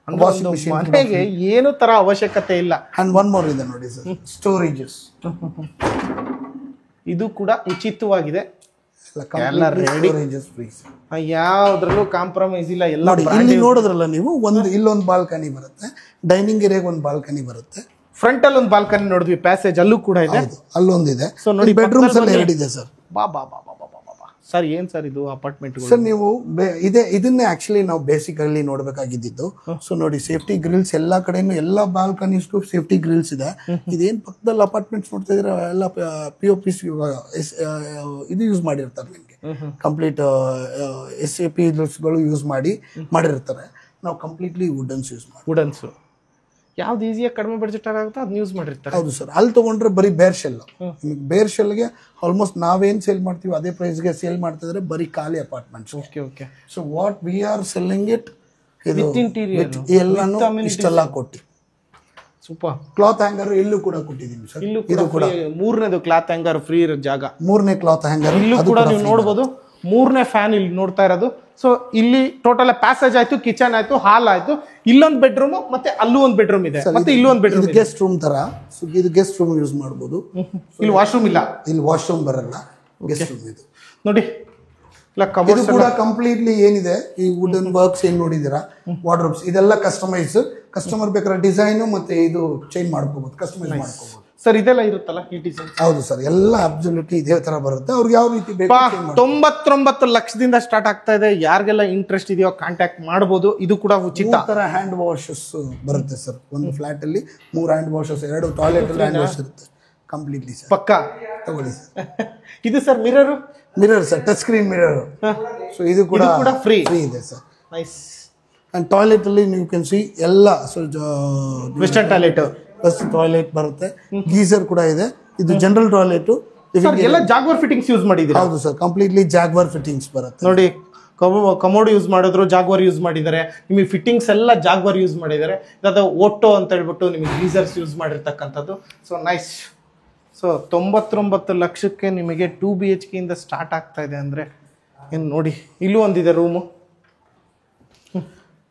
ವಾಷಿಂಗ್ ಮಿಷಿನ್ ಮನೆಗೆ ಏನು ತರ ಅವಶ್ಯಕತೆ ಇಲ್ಲ. ಅಂಡ್ ಒನ್ ಮೋರ್ ಇದೆ ನೋಡಿ ಸರ್, ಸ್ಟೋರೇಜಸ್. ಇದು ಕೂಡ ಉಚಿತವಾಗಿದೆ, ಎಲ್ಲ ರೆಡಿ. ಯಾವ್ದ್ರಲ್ಲೂ ಕಾಂಪ್ರಮೈಸ್ ಇಲ್ಲ. ಎಲ್ಲ ಇಲ್ಲಿ ನೋಡಿದ್ರಲ್ಲ ನೀವು, ಇಲ್ಲೊಂದು ಬಾಲ್ಕನಿ ಬರುತ್ತೆ, ಡೈನಿಂಗ್ ಏರಿಯಾಗೆ ಒಂದು ಬಾಲ್ಕನಿ ಬರುತ್ತೆ, ಫ್ರಂಟ್ ಅಲ್ಲಿ ಒಂದು ಬಾಲ್ಕನಿ ನೋಡಿದ್ವಿ, ಪ್ಯಾಸೇಜ್ ಅಲ್ಲೂ ಕೂಡ ಇದೆ, ಅಲ್ಲೊಂದಿದೆ. ಸೊ ನೋಡಿ, ಬೆಡ್ರೂಮ್ಸ್ ಅಲ್ಲಿ 2 ಇದೆ ಸರ್. ಬಾ ಬಾ ಬಾ ಬಾ ಬಾ ಬಾ ಸರ್, ಏನ್ ಸರ್ ಇದು ಅಪಾರ್ಟ್ಮೆಂಟ್ ಸರ್? ನೀವು ಇದನ್ನೇ ಆಕ್ಚುಲಿ ನಾವು ಬೇಸಿಕಲಿ ನೋಡ್ಬೇಕಾಗಿದ್ದು. ಸೊ ನೋಡಿ, ಸೇಫ್ಟಿ ಗ್ರಿಲ್ಸ್ ಎಲ್ಲಾ ಕಡೆನೂ, ಎಲ್ಲಾ ಬಾಲ್ಕನೀಸ್ಗೂ ಸೇಫ್ಟಿ ಗ್ರಿಲ್ಸ್ ಇದೆ. ಇದೇನ್ ಪಕ್ಕದಲ್ಲಿ ಅಪಾರ್ಟ್ಮೆಂಟ್ಸ್ ನೋಡ್ತಾ ಇದ್ರೆ ಎಲ್ಲ POP ಇದು ಯೂಸ್ ಮಾಡಿರ್ತಾರೆ ನಿಮ್ಗೆ, ಕಂಪ್ಲೀಟ್ SAP ಗಳು ಯೂಸ್ ಮಾಡಿರ್ತಾರೆ. ನಾವು ಕಂಪ್ಲೀಟ್ಲಿ ವುಡನ್ಸ್ ಯೂಸ್ ಮಾಡಿ. ವುಡನ್ಸ್ ಯಾವ್ದು ಈಸಿಯಾಗಿ ಕಡಿಮೆ ಬಡ್ಜೆಟ್ ಆಗುತ್ತೆ ಅದನ್ನ ಯೂಸ್ ಮಾಡಿರ್ತಾರೆ. ಹೌದು ಸರ್. ಅಲ್ಲಿ ತಗೊಂಡ್ರೆ ಬರೀ ಬೇರ್ ಶೆಲ್, ಬೇರ್ ಶೆಲ್ಗೆ ಆಲ್ಮೋಸ್ಟ್ ನಾವೇನ್ ಸೇಲ್ ಮಾಡ್ತೀವಿ ಅದೇ ಪ್ರೈಸ್ಗೆ ಸೇಲ್ ಮಾಡ್ತಿದ್ರೆ ಬರೀ ಖಾಲಿ apartments. Okay okay. So what we are selling it with interior ಎಲ್ಲಾನು ಇಷ್ಟೆಲ್ಲ ಕೊಟ್ಟು. ಸೂಪರ್. ಕ್ಲಾತ್ ಹ್ಯಾಂಗರ್ ಇಲ್ಲೂ ಕೂಡ ಕೊಟ್ಟಿದ್ದೀನಿ ಸರ್. ಇದು ಕೂಡ 3ನೇದು ಕ್ಲಾತ್ ಹ್ಯಾಂಗರ್ ಫ್ರೀ ಇರೋ ಜಾಗ. 3ನೇ ಕ್ಲಾತ್ ಹ್ಯಾಂಗರ್ ಇಲ್ಲೂ ಕೂಡ ನೀವು ನೋಡಬಹುದು. 3ನೇ ಫ್ಯಾನ್ ಇಲ್ಲಿ ನೋಡ್ತಾ ಇರೋದು. ಸೊ ಇಲ್ಲಿ ಟೋಟಲ್ ಪ್ಯಾಸೇಜ್ ಆಯ್ತು, ಕಿಚನ್ ಆಯ್ತು, ಹಾಲ್ ಆಯ್ತು, ಇಲ್ಲೊಂದು ಬೆಡ್ರೂಮ್ ಮತ್ತೆ ಅಲ್ಲೂ ಒಂದು ಬೆಡ್ರೂಮ್ ಇದೆ, ಮತ್ತೆ ಇಲ್ಲೂ ಒಂದು ಬೆಡ್ರೂಮ್. ಗೆಸ್ಟ್ ರೂಮ್ ತರ. ಸೊ ಇದು ಗೆಸ್ಟ್ ರೂಮ್ ಯೂಸ್ ಮಾಡಬಹುದು. ಇಲ್ಲಿ ವಾಶ್ರೂಮ್ ಇಲ್ಲ, ಇಲ್ಲಿ ವಾಶ್ರೂಮ್ ಬರಲ್ಲ, ಗೆಸ್ಟ್ ರೂಮ್ ಇದು. ನೋಡಿ, ಇದು ಕೂಡ ಕಂಪ್ಲೀಟ್ಲಿ ಏನಿದೆ ಈ ವುಡನ್ ವರ್ಕ್ಸ್ ಏನ್ ನೋಡಿದೀರಾ, ವಾರ್ಡ್ರೋಬ್ಸ್ ಇದೆಲ್ಲ ಕಸ್ಟಮೈಸ್. ಕಸ್ಟಮರ್ ಬೇಕಾದ್ರೆ ಡಿಸೈನ್ ಮತ್ತೆ ಇದು ಚೇಂಜ್ ಮಾಡ್ಕೋಬಹುದು, ಕಸ್ಟಮೈಸ್ ಮಾಡ್ಕೋಬಹುದು ಸರ್. ಇದೆಲ್ಲ ಇರುತ್ತಲ್ಲ ಈ ಡಿಸೈನ್? ಹೌದು ಸರ್, ಎಲ್ಲ ಅಬ್ಸಲ್ಯೂಟ್ಲಿ ಇದೇ ತರ ಬರುತ್ತೆ. ಅವ್ರಿಗೆ ಯಾವ ರೀತಿ ಬೇಕು. 99 ಲಕ್ಷದಿಂದ ಸ್ಟಾರ್ಟ್ ಆಗ್ತಾ ಇದೆ. ಯಾರಿಗೆಲ್ಲ ಇಂಟ್ರೆಸ್ಟ್ ಇದೆಯೋ ಕಾಂಟ್ಯಾಕ್ಟ್ ಮಾಡಬಹುದು. ಇದು ಕೂಡ ಉಚಿತ. ತರ ಹ್ಯಾಂಡ್ ವಾಶಸ್ ಬರುತ್ತೆ ಸರ್. ಒಂದು ಫ್ಲಾಟ್ ಅಲ್ಲಿ 3 hand washes, 2 toilet hand wash ಇರುತ್ತೆ ಕಂಪ್ಲೀಟ್ಲಿ ಸರ್. ಪಕ್ಕಾ ತಗೊಳ್ಳಿ ಸರ್. ಇದು sir mirror sir, touch screen mirror. So ಇದು ಕೂಡ ಫ್ರೀ ಇದೆ ಸರ್. ನೈಸ್. ಅಂಡ್ ಟಾಯ್ಲೆಟ್ ಅಲ್ಲಿ ನೀವು ಕ್ಯಾನ್ ಸಿ ಎಲ್ಲ ವೆಸ್ಟರ್ನ್ ಟಾಯ್ಲೆಟ್ ಬರುತ್ತೆ. ಗೀಸರ್ ಕೂಡ ಇದೆ. ಇದು ಜನರಲ್ ಟಾಯ್ಲೆಟ್. ಎಲ್ಲ ಜಾಗ್ವಾರ್ ಫಿಟ್ಟಿಂಗ್ಸ್ ಯೂಸ್ ಮಾಡಿದ್ದೀರಾ? ಹೌದು ಸರ್, ಕಂಪ್ಲೀಟ್ಲಿ ಜಾಗ್ವಾರ್ ಫಿಟ್ಟಿಂಗ್ಸ್ ಬರುತ್ತೆ. ನೋಡಿ, ಕಮೋಡ್ ಯೂಸ್ ಮಾಡಿದ್ರು, ಜಾಗ್ವಾರ್ ಯೂಸ್ ಮಾಡಿದ್ದಾರೆ. ನಿಮಗೆ ಫಿಟ್ಟಿಂಗ್ಸ್ ಎಲ್ಲ ಜಾಗ್ವಾರ್ ಯೂಸ್ ಮಾಡಿದ್ದಾರೆ. ಇದಾದ ಓಟೋ ಅಂತ ಹೇಳ್ಬಿಟ್ಟು ನಿಮಗೆ ಗೀಸರ್ಸ್ ಯೂಸ್ ಮಾಡಿರ್ತಕ್ಕಂಥದ್ದು. So nice. ಸೊ 99 ಲಕ್ಷಕ್ಕೆ ನಿಮಗೆ 2 BHK ಇಂದ ಸ್ಟಾರ್ಟ್ ಆಗ್ತಾ ಇದೆ ಅಂದ್ರೆ ಏನು ನೋಡಿ. ಇಲ್ಲೂ ಒಂದಿದೆ ರೂಮು.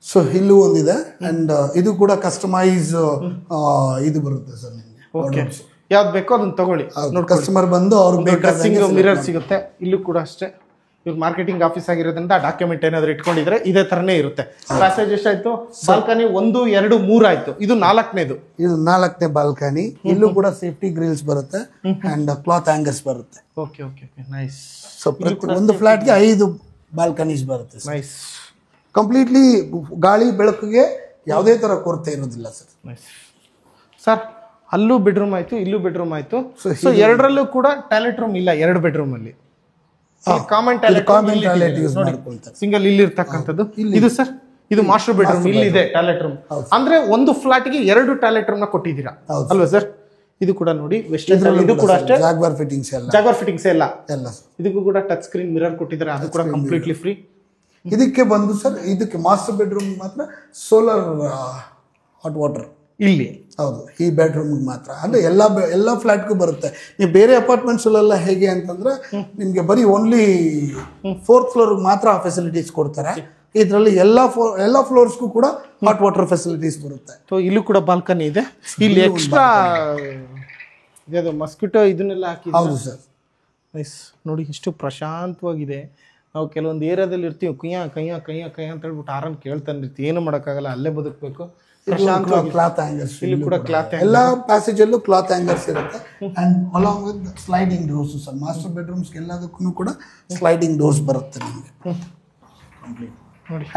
ಸೊ ಇಲ್ಲೂ ಒಂದಿದೆ. ಅಂಡ್ ಇದು ಕೂಡ ಕಸ್ಟಮೈಸ್ ಇದು ಬರುತ್ತೆ ಸರ್ ನಿಮಗೆ. ಯಾವ್ದು ಬೇಕೋ ಅದನ್ನ ತಗೊಳ್ಳಿ. ಕಸ್ಟಮರ್ ಬಂದು ಅವ್ರಿಗೆ ಡ್ರೆಸ್ಸಿಂಗ್ ಮಿರರ್ ಸಿಗುತ್ತೆ. ಇಲ್ಲೂ ಕೂಡ ಅಷ್ಟೇ. ಇವ್ರು ಮಾರ್ಕೆಟಿಂಗ್ ಆಫೀಸ್ ಆಗಿರೋದ್ರಿಂದ ಡಾಕ್ಯುಮೆಂಟ್ ಏನಾದ್ರು ಇಟ್ಕೊಂಡಿದ್ರೆ ಇದೇ ತರನೇ ಇರುತ್ತೆ. ಪ್ಯಾಸೇಜ್ ಎಷ್ಟಾಯ್ತು? ಬಾಲ್ಕನಿ 1, 2, 3 ಆಯ್ತು. ಇದು 4ನೇದು. ಇದು 4ನೇ ಬಾಲ್ಕನಿ. ಇಲ್ಲೂ ಕೂಡ ಸೇಫ್ಟಿ ಗ್ರಿಲ್ಸ್ ಬರುತ್ತೆ ಅಂಡ್ ಕ್ಲಾತ್ ಹ್ಯಾಂಗರ್ಸ್ ಬರುತ್ತೆ. Okay okay okay, nice. So ಪ್ರತಿ ಒಂದು ಫ್ಲಾಟ್ಗೆ 5 ಬಾಲ್ಕನೀಸ್ ಬರುತ್ತೆ. ನೈಸ್. ಕಂಪ್ಲೀಟ್ಲಿ ಗಾಳಿ ಬೆಳಕಿಗೆ ಯಾವುದೇ ತರ ಕೊರತೆ ಇರೋದಿಲ್ಲ ಸರ್. ಸರ್ ಅಲ್ಲೂ ಬೆಡ್ರೂಮ್ ಆಯ್ತು, ಇಲ್ಲೂ ಬೆಡ್ರೂಮ್ ಆಯ್ತು. ಸೊ ಎರಡರಲ್ಲೂ ಕೂಡ ಟಾಯ್ಲೆಟ್ ರೂಮ್ ಇಲ್ಲ, 2 ಬೆಡ್ರೂಮ್ ಅಲ್ಲಿ ಕಾಮನ್ ಟಾಯ್ಲೆಟ್ ಯೂಸ್ ಮಾಡ್ಕೊಳ್ತಾರೆ. ಸಿಂಗಲ್ ಇಲ್ಲಿ ಇರ್ತಕ್ಕಂಥದ್ದು. ಇದು ಸರ್ ಇದು ಮಾಸ್ಟರ್ ಬೆಡ್ರೂಮ್, ಇಲ್ಲಿ ಇದೆ ಟಾಯ್ಲೆಟ್ ರೂಮ್. ಅಂದ್ರೆ ಒಂದು ಫ್ಲಾಟ್ ಗೆ 2 ಟಾಯ್ಲೆಟ್ ರೂಮ್ ನ ಕೊಟ್ಟಿದ್ದೀರಾ ಅಲ್ವಾ ಸರ್? ಇದು ಕೂಡ ನೋಡಿ ವೆಸ್ಟರ್ನ್, ಇದು ಕೂಡ ಅಷ್ಟೇ ಜಾಗ್ವಾರ್ ಫಿಟ್ಟಿಂಗ್ಸ್ ಎಲ್ಲ ಇದಕ್ಕೂ ಕೂಡ ಟಚ್ ಸ್ಕ್ರೀನ್ ಮಿರರ್ ಕೊಟ್ಟಿದ್ದಾರೆ, ಅದು ಕೂಡ ಕಂಪ್ಲೀಟ್ಲಿ ಫ್ರೀ. ಇದಕ್ಕೆ ಬಂದು ಸರ್ ಇದಕ್ಕೆ ಮಾಸ್ಟರ್ ಬೆಡ್ರೂಮ್ ಮಾತ್ರ ಸೋಲಾರ್ ಹಾಟ್ ವಾಟರ್ ಇಲ್ಲಿ. ಹೌದು, ಈ ಬೆಡ್ರೂಮ್ ಮಾತ್ರ. ಅಂದ್ರೆ ಎಲ್ಲ ಫ್ಲಾಟ್ಗೂ ಬರುತ್ತೆ. ನೀವು ಬೇರೆ ಅಪಾರ್ಟ್ಮೆಂಟ್ಸ್ ಅಲ್ಲೆಲ್ಲ ಹೇಗೆ ಅಂತಂದ್ರೆ ನಿಮ್ಗೆ ಬರೀ ಓನ್ಲಿ 4th ಫ್ಲೋರ್ ಮಾತ್ರ ಫೆಸಿಲಿಟೀಸ್ ಕೊಡ್ತಾರೆ. ಇದರಲ್ಲಿ ಎಲ್ಲ ಫ್ಲೋರ್ಸ್ಗೂ ಕೂಡ ಹಾಟ್ ವಾಟರ್ ಫೆಸಿಲಿಟೀಸ್ ಬರುತ್ತೆ. ಸೊ ಇಲ್ಲೂ ಕೂಡ ಬಾಲ್ಕನಿ ಇದೆ. ಇಲ್ಲಿ ಎಕ್ಸ್ಟ್ರಾ ಮಸ್ಕಿಟೋ ಇದನ್ನೆಲ್ಲ ಹಾಕಿ. ಹೌದು ಸರ್. ನೈಸ್. ನೋಡಿ ಎಷ್ಟು ಪ್ರಶಾಂತವಾಗಿದೆ. ನಾವು ಕೆಲವೊಂದು ಏರಿಯಾದಲ್ಲಿ ಇರ್ತೀವಿ, ಕಯ್ಯ ಕಯ್ಯ ಕಯ್ಯ ಕಯ್ಯ ಅಂತ ಹೇಳ್ಬಿಟ್ಟು ಆರಾಮ್ ಕೇಳ್ತಾನೆ ಇರ್ತೀವಿ, ಏನು ಮಾಡೋಕ್ಕಾಗಲ್ಲ, ಅಲ್ಲೇ ಬದುಕಬೇಕು. ಕ್ಲಾತ್ ಹ್ಯಾಂಗರ್ಸ್, ಇಲ್ಲಿ ಕೂಡ ಕ್ಲಾತ್, ಎಲ್ಲ ಪ್ಯಾಸೇಜ್ ಅಲ್ಲೂ ಕ್ಲಾತ್ ಹ್ಯಾಂಗರ್ಸ್ ಇರುತ್ತೆ. And along with sliding doors sir. Master bedrooms ಎಲ್ಲದಕ್ಕೂ ಕೂಡ ಸ್ಲೈಡಿಂಗ್ ಡೋರ್ಸ್ ಬರುತ್ತೆ ನಿಮಗೆ.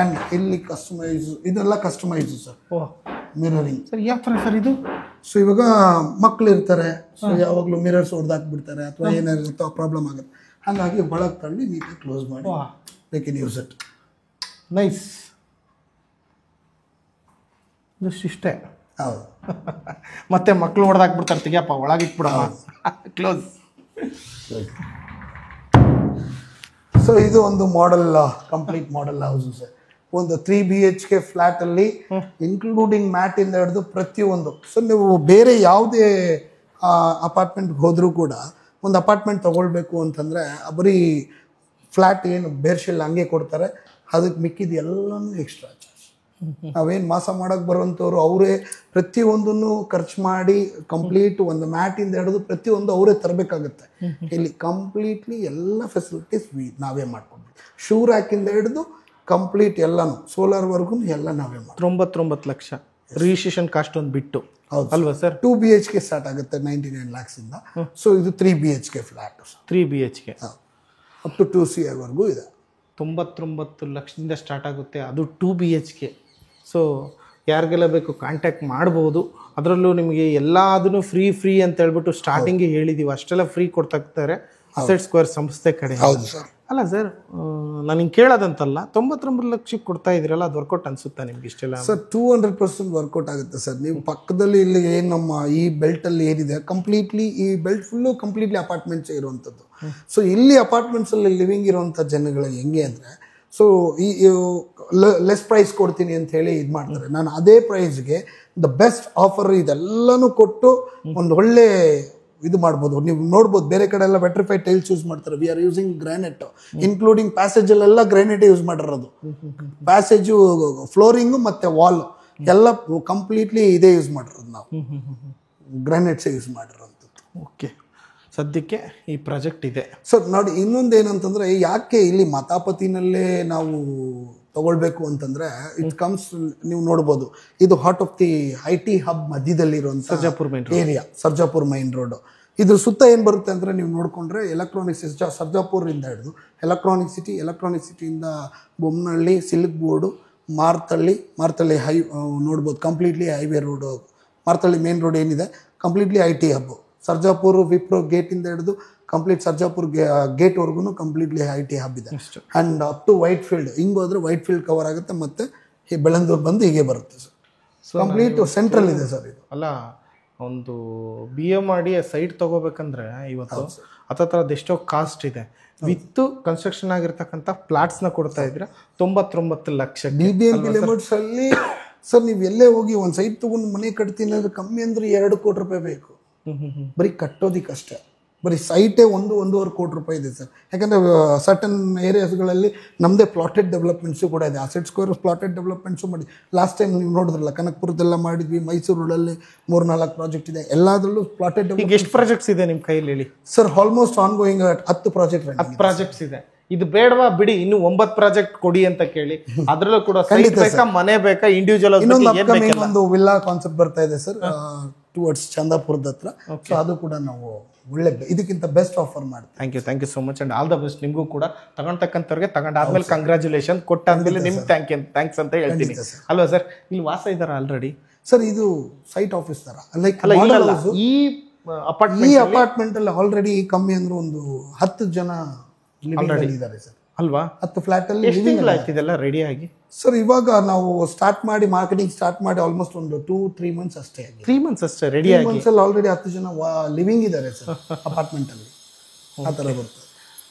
ಅಂಡ್ ಇಲ್ಲಿ ಕಸ್ಟಮೈಸ್, ಇದೆಲ್ಲ ಕಸ್ಟಮೈಸ್ ಸರ್. ಮಿರರಿಂಗ್ ಸರ್ ಯಾವ ಥರ ಸರ್ ಇದು? ಸೊ ಇವಾಗ ಮಕ್ಳು ಇರ್ತಾರೆ, ಸೊ ಯಾವಾಗಲೂ ಮಿರರ್ಸ್ ಹೊಡೆದಾಕ್ಬಿಡ್ತಾರೆ ಅಥವಾ ಏನಾಗಿರುತ್ತೋ ಪ್ರಾಬ್ಲಮ್ ಆಗುತ್ತೆ. ಹಾಗಾಗಿ ಒಳಗೆ ತಳ್ಳಿ ನೀಟಾಗಿ ಕ್ಲೋಸ್ ಮಾಡಿ they can use it. Nice. ಇಷ್ಟೇ. ಹೌದು. ಮತ್ತೆ ಮಕ್ಳು ಹೊಡೆದಾಕ್ಬಿಡ್ತಾರೆ, ತೆಗಿಯಪ್ಪ ಒಳಗಿಟ್ಬಿಡಮ್ಮ, ಕ್ಲೋಸ್. ಸೊ ಇದು ಒಂದು model, complete model house sir. ಒಂದು 3 BHK ಫ್ಲಾಟ್ ಅಲ್ಲಿ ಇನ್ಕ್ಲೂಡಿಂಗ್ ಮ್ಯಾಟ್ ಇಂದ ಹಿಡಿದು ಪ್ರತಿಯೊಂದು. ಸೊ ನೀವು ಬೇರೆ ಯಾವುದೇ ಅಪಾರ್ಟ್ಮೆಂಟ್ಗೆ ಹೋದ್ರೂ ಕೂಡ ಒಂದು ಅಪಾರ್ಟ್ಮೆಂಟ್ ತಗೊಳ್ಬೇಕು ಅಂತಂದ್ರೆ ಬರೀ ಫ್ಲಾಟ್ ಏನು ಬೇರ್ಶಿಲ್ ಹಂಗೆ ಕೊಡ್ತಾರೆ, ಅದಕ್ಕೆ ಮಿಕ್ಕಿದ ಎಲ್ಲನೂ ಎಕ್ಸ್ಟ್ರಾ ಚಾರ್ಜ್. ನಾವೇನು ಮಾಸ ಮಾಡೋಕೆ ಬರುವಂಥವ್ರು ಅವರೇ ಪ್ರತಿಯೊಂದನ್ನು ಖರ್ಚು ಮಾಡಿ ಕಂಪ್ಲೀಟ್ ಒಂದು ಮ್ಯಾಟಿಂದ ಹಿಡಿದು ಪ್ರತಿಯೊಂದು ಅವರೇ ತರಬೇಕಾಗುತ್ತೆ. ಇಲ್ಲಿ ಕಂಪ್ಲೀಟ್ಲಿ ಎಲ್ಲ ಫೆಸಿಲಿಟೀಸ್ ನಾವೇ ಮಾಡ್ಕೊಂಡ್ವಿ. ಶೂ ರ್ಯಾಕಿಂದ ಹಿಡಿದು ಕಂಪ್ಲೀಟ್ ಎಲ್ಲನೂ ಸೋಲಾರ್ವರೆಗೂ ಎಲ್ಲ ನಾವೇ ಮಾಡಿ. 99 ಲಕ್ಷ ರಿಜಿಸ್ಟ್ರೇಷನ್ ಕಾಸ್ಟ್ ಒಂದು ಬಿಟ್ಟು. ಹೌದು ಅಲ್ವಾ ಸರ್? 2 BHK ಸ್ಟಾರ್ಟ್ ಆಗುತ್ತೆ 99 lakhs ಇಂದ. ಸೊ ಇದು 3 BHK flat. 3 BHK up to 2 CR ವರೆಗೂ ಇದೆ. 99 ಲಕ್ಷದಿಂದ ಸ್ಟಾರ್ಟ್ ಆಗುತ್ತೆ, ಅದು 2 BHK. ಸೊ ಯಾರಿಗೆಲ್ಲ ಬೇಕು ಕಾಂಟ್ಯಾಕ್ಟ್ ಮಾಡ್ಬೋದು. ಅದರಲ್ಲೂ ನಿಮಗೆ ಎಲ್ಲದನ್ನು ಫ್ರೀ ಅಂತ ಹೇಳ್ಬಿಟ್ಟು ಸ್ಟಾರ್ಟಿಂಗ್ಗೆ ಹೇಳಿದ್ದೀವಿ, ಅಷ್ಟೆಲ್ಲ ಫ್ರೀ ಕೊಡ್ತಾ ಇರ್ತಾರೆ ಅಸೆಟ್ ಸ್ಕ್ವೇರ್ ಸಂಸ್ಥೆ ಕಡೆ. ಹೌದು ಸರ್. ಅಲ್ಲ ಸರ್, ನಾನು ಹಿಂಗೆ ಕೇಳೋದಂತಲ್ಲ, 99 ಲಕ್ಷಕ್ಕೆ ಕೊಡ್ತಾ ಇದ್ದೀರಲ್ಲ, ಅದು ವರ್ಕೌಟ್ ಅನ್ಸುತ್ತಾ ನಿಮ್ಗೆ ಇಷ್ಟೆಲ್ಲ? ಸರ್ 200% ವರ್ಕೌಟ್ ಆಗುತ್ತೆ ಸರ್. ನೀವು ಪಕ್ಕದಲ್ಲಿ ಇಲ್ಲಿ ಏನು ನಮ್ಮ ಈ ಬೆಲ್ಟಲ್ಲಿ ಏನಿದೆ ಕಂಪ್ಲೀಟ್ಲಿ, ಈ ಬೆಲ್ಟ್ ಫುಲ್ಲು ಕಂಪ್ಲೀಟ್ಲಿ ಅಪಾರ್ಟ್ಮೆಂಟ್ಸೇ ಇರುವಂಥದ್ದು. ಸೊ ಇಲ್ಲಿ ಅಪಾರ್ಟ್ಮೆಂಟ್ಸಲ್ಲಿ ಲಿವಿಂಗ್ ಇರುವಂಥ ಜನಗಳಿಗೆ ಹೆಂಗೆ ಅಂದರೆ, ಸೊ ಈ ಲೆಸ್ ಪ್ರೈಸ್ ಕೊಡ್ತೀನಿ ಅಂತ ಹೇಳಿ ಇದು ಮಾಡ್ತಾರೆ. ನಾನು ಅದೇ ಪ್ರೈಸ್ಗೆ ದ ಬೆಸ್ಟ್ ಆಫರ್ ಇದೆಲ್ಲನೂ ಕೊಟ್ಟು ಒಂದು ಒಳ್ಳೆ ಇದು ಮಾಡ್ಬೋದು. ನೀವು ನೋಡ್ಬೋದು ಬೇರೆ ಕಡೆ ಎಲ್ಲ ವೆಟ್ರಿಫೈಡ್ ಟೈಲ್ಸ್ ಯೂಸ್ ಮಾಡ್ತಾರೆ. We are using granite, including ಪ್ಯಾಸೇಜಲ್ಲೆಲ್ಲ ಗ್ರಾನೈಟ್ ಯೂಸ್ ಮಾಡಿರೋದು. ಪ್ಯಾಸೇಜು, ಫ್ಲೋರಿಂಗು ಮತ್ತು ವಾಲ್ ಎಲ್ಲ ಕಂಪ್ಲೀಟ್ಲಿ ಇದೇ ಯೂಸ್ ಮಾಡಿರೋದು. ನಾವು ಗ್ರಾನೈಟ್ಸೇ ಯೂಸ್ ಮಾಡಿರೋಂಥದ್ದು. ಓಕೆ, ಸದ್ಯಕ್ಕೆ ಈ ಪ್ರಾಜೆಕ್ಟ್ ಇದೆ ಸರ್. ನೋಡಿ ಇನ್ನೊಂದು ಏನಂತಂದರೆ, ಯಾಕೆ ಇಲ್ಲಿ ಮತಾಪತಿನಲ್ಲೇ ನಾವು ತಗೊಳ್ಬೇಕು ಅಂತಂದರೆ, ಇಟ್ ಕಮ್ಸ್, ನೀವು ನೋಡ್ಬೋದು ಇದು heart of the IT hub ಮಧ್ಯದಲ್ಲಿರುವಂಥ Sarjapur main area, Sarjapur main road. ಇದ್ರ ಸುತ್ತ ಏನು ಬರುತ್ತೆ ಅಂದರೆ, ನೀವು ನೋಡಿಕೊಂಡ್ರೆ ಎಲೆಕ್ಟ್ರಾನಿಕ್ಸ್ ಸರ್ಜಾಪುರಿಂದ ಹಿಡಿದು ಎಲೆಕ್ಟ್ರಾನಿಕ್ ಸಿಟಿಯಿಂದ ಬೊಮ್ಮನಹಳ್ಳಿ, ಸಿಲ್ಕ್ ಬೋರ್ಡು, ಮಾರ್ತಳ್ಳಿ ನೋಡ್ಬೋದು completely highway road. Marathahalli main road ಏನಿದೆ completely IT hub. Sarjapur Wipro ಗೇಟಿಂದ ಹಿಡಿದು ಕಂಪ್ಲೀಟ್ ಸರ್ಜಾಪುರ್ ಗೇಟ್ವರೆಗೂ ಕಂಪ್ಲೀಟ್ಲಿ IT ಹಬ್ ಇದೆ. And up to Whitefield, ಹಿಂಗೆ ಹೋದ್ರೆ ವೈಟ್ ಫೀಲ್ಡ್ ಕವರ್ ಆಗುತ್ತೆ, ಮತ್ತು ಈ ಬೆಳಂದೂರು ಬಂದು ಹೀಗೆ ಬರುತ್ತೆ ಸರ್. ಕಂಪ್ಲೀಟ್ ಸೆಂಟ್ರಲ್ ಇದೆ ಸರ್ ಇದು. ಅಲ್ಲ, ಒಂದು BA ಮಾಡಿ ಸೈಟ್ ತಗೋಬೇಕಂದ್ರೆ ಇವತ್ತು ಹತ್ತರದ ಎಷ್ಟೋ ಕಾಸ್ಟ್ ಇದೆ. ವಿತ್ ಕನ್ಸ್ಟ್ರಕ್ಷನ್ ಆಗಿರ್ತಕ್ಕಂಥ ಫ್ಲಾಟ್ಸ್ನ ಕೊಡ್ತಾ ಇದ್ರೆ 99 ಲಕ್ಷ. BBMP ಲಿಮಿಟ್ಸ್ ಅಲ್ಲಿ ಸರ್ ನೀವು ಎಲ್ಲೇ ಹೋಗಿ ಒಂದು ಸೈಟ್ ತೊಗೊಂಡು ಮನೆ ಕಟ್ತೀನಿ ಅಂದ್ರೆ ಕಮ್ಮಿ ಅಂದರೆ 2 ಕೋಟಿ ರೂಪಾಯಿ ಬೇಕು. ಬರೀ ಕಟ್ಟೋದಿಕ್ಕಷ್ಟೇ. ಬರೀ ಸೈಟೇ 1-1.5 ಕೋಟಿ ರೂಪಾಯಿ ಇದೆ ಸರ್. ಯಾಕಂದರೆ ಸರ್ಟನ್ ಏರಿಯಾಸ್ಗಳಲ್ಲಿ ನಮ್ಮದೇ ಪ್ಲಾಟೆಡ್ ಡೆವಲಪ್ಮೆಂಟ್ಸು ಕೂಡ ಇದೆ. ಅಸೆಟ್ ಸ್ಕ್ವೇರ್ ಪ್ಲಾಟೆಡ್ ಡೆವಲಪ್ಮೆಂಟ್ಸು ಮಾಡಿ ಲಾಸ್ಟ್ ಟೈಮ್ ನೀವು ನೋಡಿದ್ರಲ್ಲ, ಕನಕಪುರದೆಲ್ಲ ಮಾಡಿದ್ವಿ, ಮೈಸೂರಲ್ಲಿ 3-4 ಪ್ರಾಜೆಕ್ಟ್ ಇದೆ. ಎಲ್ಲದರಲ್ಲೂ ಪ್ಲಾಟೆಡ್ ಡೆವಲಪ್. ಎಷ್ಟು ಪ್ರಾಜೆಕ್ಟ್ಸ್ ಇದೆ ನಿಮ್ಮ ಕೈಯಲ್ಲಿ ಹೇಳಿ sir? Almost on going 10 projects ಇದೆ. ಇದು ಬೇಡವಾ ಬಿಡಿ, ಇನ್ನು 9 ಪ್ರಾಜೆಕ್ಟ್ ಕೊಡಿ ಅಂತ ಕೇಳಿ. ಅದರಲ್ಲೂ ಕೂಡ ಸೈಟ್ ಬೇಕಾ, ಮನೆ ಬೇಕಾ, ಇಂಡಿವಿಜುವಲ್ ಒಂದು ವಿಲ್ಲಾ ಕಾನ್ಸೆಪ್ಟ್ ಬರ್ತಾ ಇದೆ ಸರ್ ಟುವರ್ಡ್ಸ್ ಚಂದಾಪುರದ ಹತ್ರ. ಸೊ ಅದು ಕೂಡ ನಾವು ಒಳ್ಳೆ ಇದಕ್ಕಿಂತ ಬೆಸ್ಟ್ ಆಫರ್ ಮಾಡ್ತೀವಿ. Thank you so much and all the best ನಿಮಗೂ ಕೂಡ. ತಗೊಂಡ್ತಕ್ಕಂಥವ್ರಿಗೆ ತಗೊಂಡಾದ್ಮೇಲೆ ಕಂಗ್ರ್ಯಾಚುಲೇಷನ್, ಕೊಟ್ಟಾದ್ಮೇಲೆ ನಿಮ್ಗೆ ಥ್ಯಾಂಕ್ಸ್ ಅಂತ ಹೇಳ್ತೀನಿ ಅಲ್ವಾ ಸರ್. ಇಲ್ಲಿ ವಾಸ ಇದಾರ ಆಲ್ರೆಡಿ ಸರ್? ಇದು ಸೈಟ್ ಆಫೀಸ್ ತರ ಲೈಕ್ ಈ ಅಪಾರ್ಟ್ಮೆಂಟ್ ಅಲ್ಲಿ ಆಲ್ರೆಡಿ ಕಮ್ಮಿ ಅಂದ್ರೆ ಒಂದು 10 ಜನ ಇದ್ದಾರೆ ಸರ್ ಅಲ್ವಾ. 10 ಫ್ಲಾಟ್ ಅಲ್ಲಿ ಇದೆಲ್ಲ ರೆಡಿ ಆಗಿ ಸರ್. ಇವಾಗ ನಾವು ಸ್ಟಾರ್ಟ್ ಮಾಡಿ ಮಾರ್ಕೆಟಿಂಗ್ ಸ್ಟಾರ್ಟ್ ಮಾಡಿ ಆಲ್ಮೋಸ್ಟ್ ಒಂದು 2-3 ಮಂತ್ಸ್ ಅಷ್ಟೇ ಆಗಿದೆ. 3 ಮಂತ್ಸ್ ಅಷ್ಟೇ ರೆಡಿ ಆಗಿ. ಮಂತ್ಸ್ ಅಲ್ಲಿ ಆಲ್ರೆಡಿ 10 ಜನ ಲಿವಿಂಗ್ ಇದ್ದಾರೆ ಸರ್ ಅಪಾರ್ಟ್ಮೆಂಟ್ ಅಲ್ಲಿ. ಆ ತರ ಬರ್ತದೆ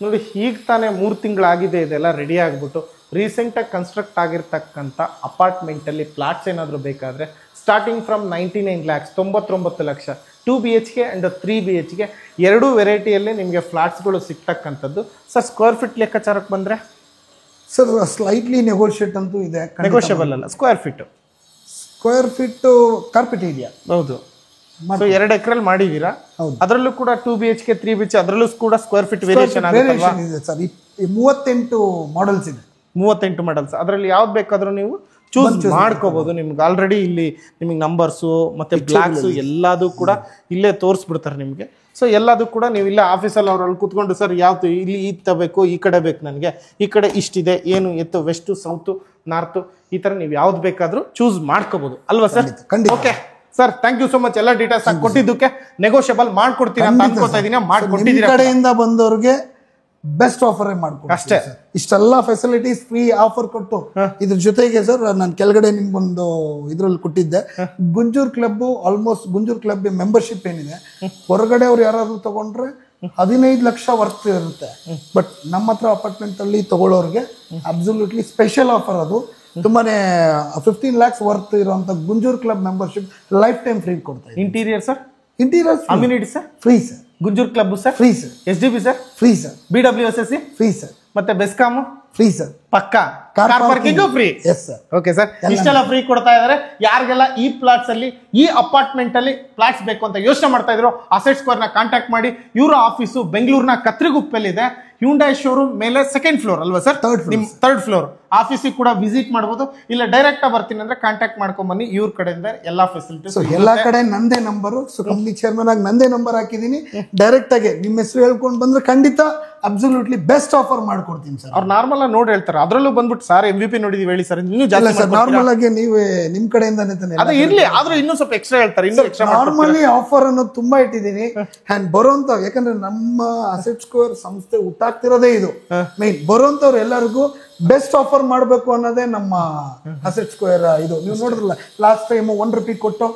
ನೋಡಿ. ಈಗ ತಾನೇ 3 ತಿಂಗಳಾಗಿದೆ ಇದೆಲ್ಲ ರೆಡಿ ಆಗ್ಬಿಟ್ಟು. ರೀಸೆಂಟಾಗಿ ಕನ್ಸ್ಟ್ರಕ್ಟ್ ಆಗಿರ್ತಕ್ಕಂಥ ಅಪಾರ್ಟ್ಮೆಂಟಲ್ಲಿ ಪ್ಲಾಟ್ಸ್ ಏನಾದರೂ ಬೇಕಾದರೆ starting from 99 lakhs 99 lakh 2 BHK and 3 BHK ಎರಡೂ ವೆರೈಟಿಯಲ್ಲಿ ನಿಮಗೆ ಫ್ಲಾಟ್ಸ್ಗಳು ಸಿಗ್ತಕ್ಕಂಥದ್ದು. ಸರ್ ಸ್ಕ್ವೇರ್ ಫೀಟ್ ಲೆಕ್ಕಾಚಾರಕ್ಕೆ ಬಂದರೆ ಸರ್ ಸ್ಲೈಟ್ಲಿ ನೆಗೋಷಿಯೇಟ್ ಅಂತೂ ಇದೆ. ನೆಗೋಷಿಯಬಲ್ ಅಲ್ಲ, ಸ್ಕ್ವೇರ್ ಫೀಟ್ ಕಾರ್ಪೆಟ್ ಇದೆಯಾ? ಹೌದು. ಸೊ 2 ಎಕರೆಲ್ಲಿ ಮಾಡಿದ್ದೀರಾ. ಅದರಲ್ಲೂ ಕೂಡ 2 BHK 3 BHK ಅದರಲ್ಲೂ ಕೂಡ ಸ್ಕ್ವೇರ್ ಫೀಟ್ ವೇರಿಯೇಷನ್ ಇದೆ ಸರ್. 38 ಮಾಡಲ್ಸ್ ಇದೆ. 38 ಮಾಡಲ್ಸ್. ಅದರಲ್ಲಿ ಯಾವ್ದು ಬೇಕಾದರೂ ನೀವು ಚೂಸ್ ಮಾಡ್ಕೋಬಹುದು. ನಿಮ್ಗೆ ಆಲ್ರೆಡಿ ಇಲ್ಲಿ ನಿಮಗೆ ನಂಬರ್ಸು ಮತ್ತೆ ಬ್ಲಾಕ್ಸು ಎಲ್ಲದೂ ಕೂಡ ಇಲ್ಲೇ ತೋರಿಸ್ಬಿಡ್ತಾರೆ ನಿಮಗೆ. ಸೊ ಎಲ್ಲದೂ ಕೂಡ ನೀವು ಇಲ್ಲೇ ಆಫೀಸಲ್ಲಿ ಅವ್ರಲ್ಲಿ ಕೂತ್ಕೊಂಡು ಸರ್ ಯಾವ್ದು ಇಲ್ಲಿ ಈ ತಗೋಬೇಕು, ಈ ಕಡೆ ಬೇಕು, ನನಗೆ ಈ ಕಡೆ ಇಷ್ಟಿದೆ, ಏನು ಎತ್ತು, ವೆಸ್ಟು, ಸೌತು, ನಾರ್ತು, ಈ ಥರ ನೀವು ಯಾವ್ದು ಬೇಕಾದರೂ ಚೂಸ್ ಮಾಡ್ಕೋಬಹುದು ಅಲ್ವಾ sir? Okay sir, thank you so much. ಎಲ್ಲ ಡೀಟೇಲ್ಸ್ ಕೊಟ್ಟಿದ್ದಕ್ಕೆ ನೆಗೋಷಿಯಬಲ್ ಮಾಡ್ಕೊಡ್ತೀನಿ ಅಂತ ಅನ್ಕೋತಾ ಇದೀನಿ. ಮಾಡ್ಕೊಟ್ಟಿದ್ದೀರಾ. ಕಡೆಯಿಂದ ಬಂದವ್ರಿಗೆ ಬೆಸ್ಟ್ ಆಫರ್ ಮಾಡ್ಕೊಡ್ತೀವಿ ಅಷ್ಟೇ. ಇಷ್ಟೆಲ್ಲ ಫೆಸಿಲಿಟೀಸ್ ಫ್ರೀ ಆಫರ್ ಕೊಟ್ಟು ಇದ್ರ ಜೊತೆಗೆ ಸರ್ ನಾನು ಕೆಳಗಡೆ ನಿಮ್ಗೊಂದು ಇದ್ರಲ್ಲಿ ಕೊಟ್ಟಿದ್ದೆ. ಗುಂಜೂರ್ ಕ್ಲಬ್ ಆಲ್ಮೋಸ್ಟ್ ಗುಂಜೂರ್ ಕ್ಲಬ್ ಮೆಂಬರ್ಶಿಪ್ ಏನಿದೆ, ಹೊರಗಡೆ ಅವ್ರು ಯಾರಾದ್ರೂ ತಗೊಂಡ್ರೆ 15 ಲಕ್ಷ ವರ್ತ್ ಇರುತ್ತೆ. ಬಟ್ ನಮ್ಮ ಹತ್ರ ಅಪಾರ್ಟ್ಮೆಂಟ್ ಅಲ್ಲಿ ತಗೊಳ್ಳೋರ್ಗೆ ಅಬ್ಸಲ್ಯೂಟ್ಲಿ ಸ್ಪೆಷಲ್ ಆಫರ್. ಅದು ತುಂಬಾನೇ 15 lakhs ವರ್ತ್ ಇರುವಂತ Gunjur club membership lifetime free ಕೊಡ್ತಾ ಇದೆ. Interior sir, interior amenity sir free sir. Gunjur club sir free sir. SDB sir free sir. BWSSC free sir. ಮತ್ತೆ ಬೆಸ್ಕಾಮ್ ಫ್ರೀ ಸರ್. ಪಕ್ಕಾ car parking free. Yes sir. Okay sir, ಇಷ್ಟೆಲ್ಲ ಫ್ರೀ ಕೊಡ್ತಾ ಇದಾರೆ. ಯಾರಿಗೆಲ್ಲ ಈ ಪ್ಲಾಟ್ಸ್ ಅಲ್ಲಿ ಈ ಅಪಾರ್ಟ್ಮೆಂಟ್ ಅಲ್ಲಿ ಪ್ಲಾಟ್ಸ್ ಬೇಕು ಅಂತ ಯೋಚನೆ ಮಾಡ್ತಾ ಇದ್ರು, ಅಸೆಟ್ ಸ್ಕ್ವೇರ್ ನ ಕಾಂಟ್ಯಾಕ್ಟ್ ಮಾಡಿ. ಇವರ ಆಫೀಸು ಬೆಂಗಳೂರಿನ ಕತ್ರಿಗುಪ್ಪಲ್ಲಿ ಇದೆ. ಹ್ಯುಂಡೈ ಶೋರೂಮ್ ಮೇಲೆ 2nd ಫ್ಲೋರ್ ಅಲ್ವಾ ಸರ್? ನಿಮ್ 3rd ಫ್ಲೋರ್ ಆಫೀಸಿಗೆ ಕೂಡ ವಿಸಿಟ್ ಮಾಡಬಹುದು. ಇಲ್ಲ ಡೈರೆಕ್ಟ್ ಆಗಿ ಬರ್ತೀನಿ ಅಂದ್ರೆ ಕಾಂಟ್ಯಾಕ್ಟ್ ಮಾಡ್ಕೊಂಡ್ ಬನ್ನಿ. ಇವ್ರ ಕಡೆಯಿಂದ ಎಲ್ಲಾ ಫೆಸಿಲಿಟೀಸ್. ಎಲ್ಲಾ ಕಡೆ ನಂದೇ ನಂಬರು. ಸೊ ಕಂಪ್ನಿ ಚೇರ್ಮನ್ ಆಗಿ ನಂದೇ ನಂಬರ್ ಹಾಕಿದೀನಿ. ಡೈರೆಕ್ಟ್ ಆಗಿ ನಿಮ್ಮ ಹೆಸರು ಹೇಳ್ಕೊಂಡು ಬಂದ್ರೆ ಖಂಡಿತ ಅಬ್ಸಲ್ಯೂಟ್ಲಿ ಬೆಸ್ಟ್ ಆಫರ್ ಮಾಡ್ಕೊಡ್ತೀನಿ ಸರ್. ಅವ್ರು ನಾರ್ಮಲ್ ಆಗಿ ನೋಡಿ ಹೇಳ್ತಾರೆ. ಅದ್ರಲ್ಲೂ ಬಂದ್ಬಿಟ್ಟು ಸರ್ MVP ನೋಡಿದೀವಿ ಹೇಳಿ ಸರ್, ಇನ್ನೂ ಜಾಸ್ತಿ ಸರ್. ನಾರ್ಮಲ್ ಆಗಿ ನೀವೇ ನಿಮ್ ಕಡೆಯಿಂದಾನೆ ತಾನೆ. ಅದೇ ಇರ್ಲಿ, ಆದ್ರೂ ಇನ್ನೂ ಸ್ವಲ್ಪ ಎಕ್ಸ್ಟ್ರಾ ಹೇಳ್ತಾರೆ. ಇನ್ನೂ ಎಕ್ಸ್ಟ್ರಾ ನಾರ್ಮಲಿ ಆಫರ್ ಅನ್ನೋದು ತುಂಬಾ ಇಟ್ಟಿದ್ದೀನಿ. ಅಂಡ್ ಬರುವಂತ, ಯಾಕಂದ್ರೆ ನಮ್ಮ ಅಸೆಟ್ ಸ್ಕ್ವೇರ್ ಸಂಸ್ಥೆ ಹುಟ್ಟಾಗ್ತಿರೋದೇ ಇದು ಮೈನ್. ಬರುವಂತವ್ರು ಎಲ್ಲರಿಗೂ ಬೆಸ್ಟ್ ಆಫರ್ ಮಾಡಬೇಕು ಅನ್ನೋದೇ ನಮ್ಮ ಅಸೆಟ್ ಸ್ಕ್ವೇರ್ ಇದು. ನೀವು ನೋಡಿದ್ರಲ್ಲ ಲಾಸ್ಟ್ ಟೈಮ್ 1 ರೂಪಾಯಿ ಕೊಟ್ಟು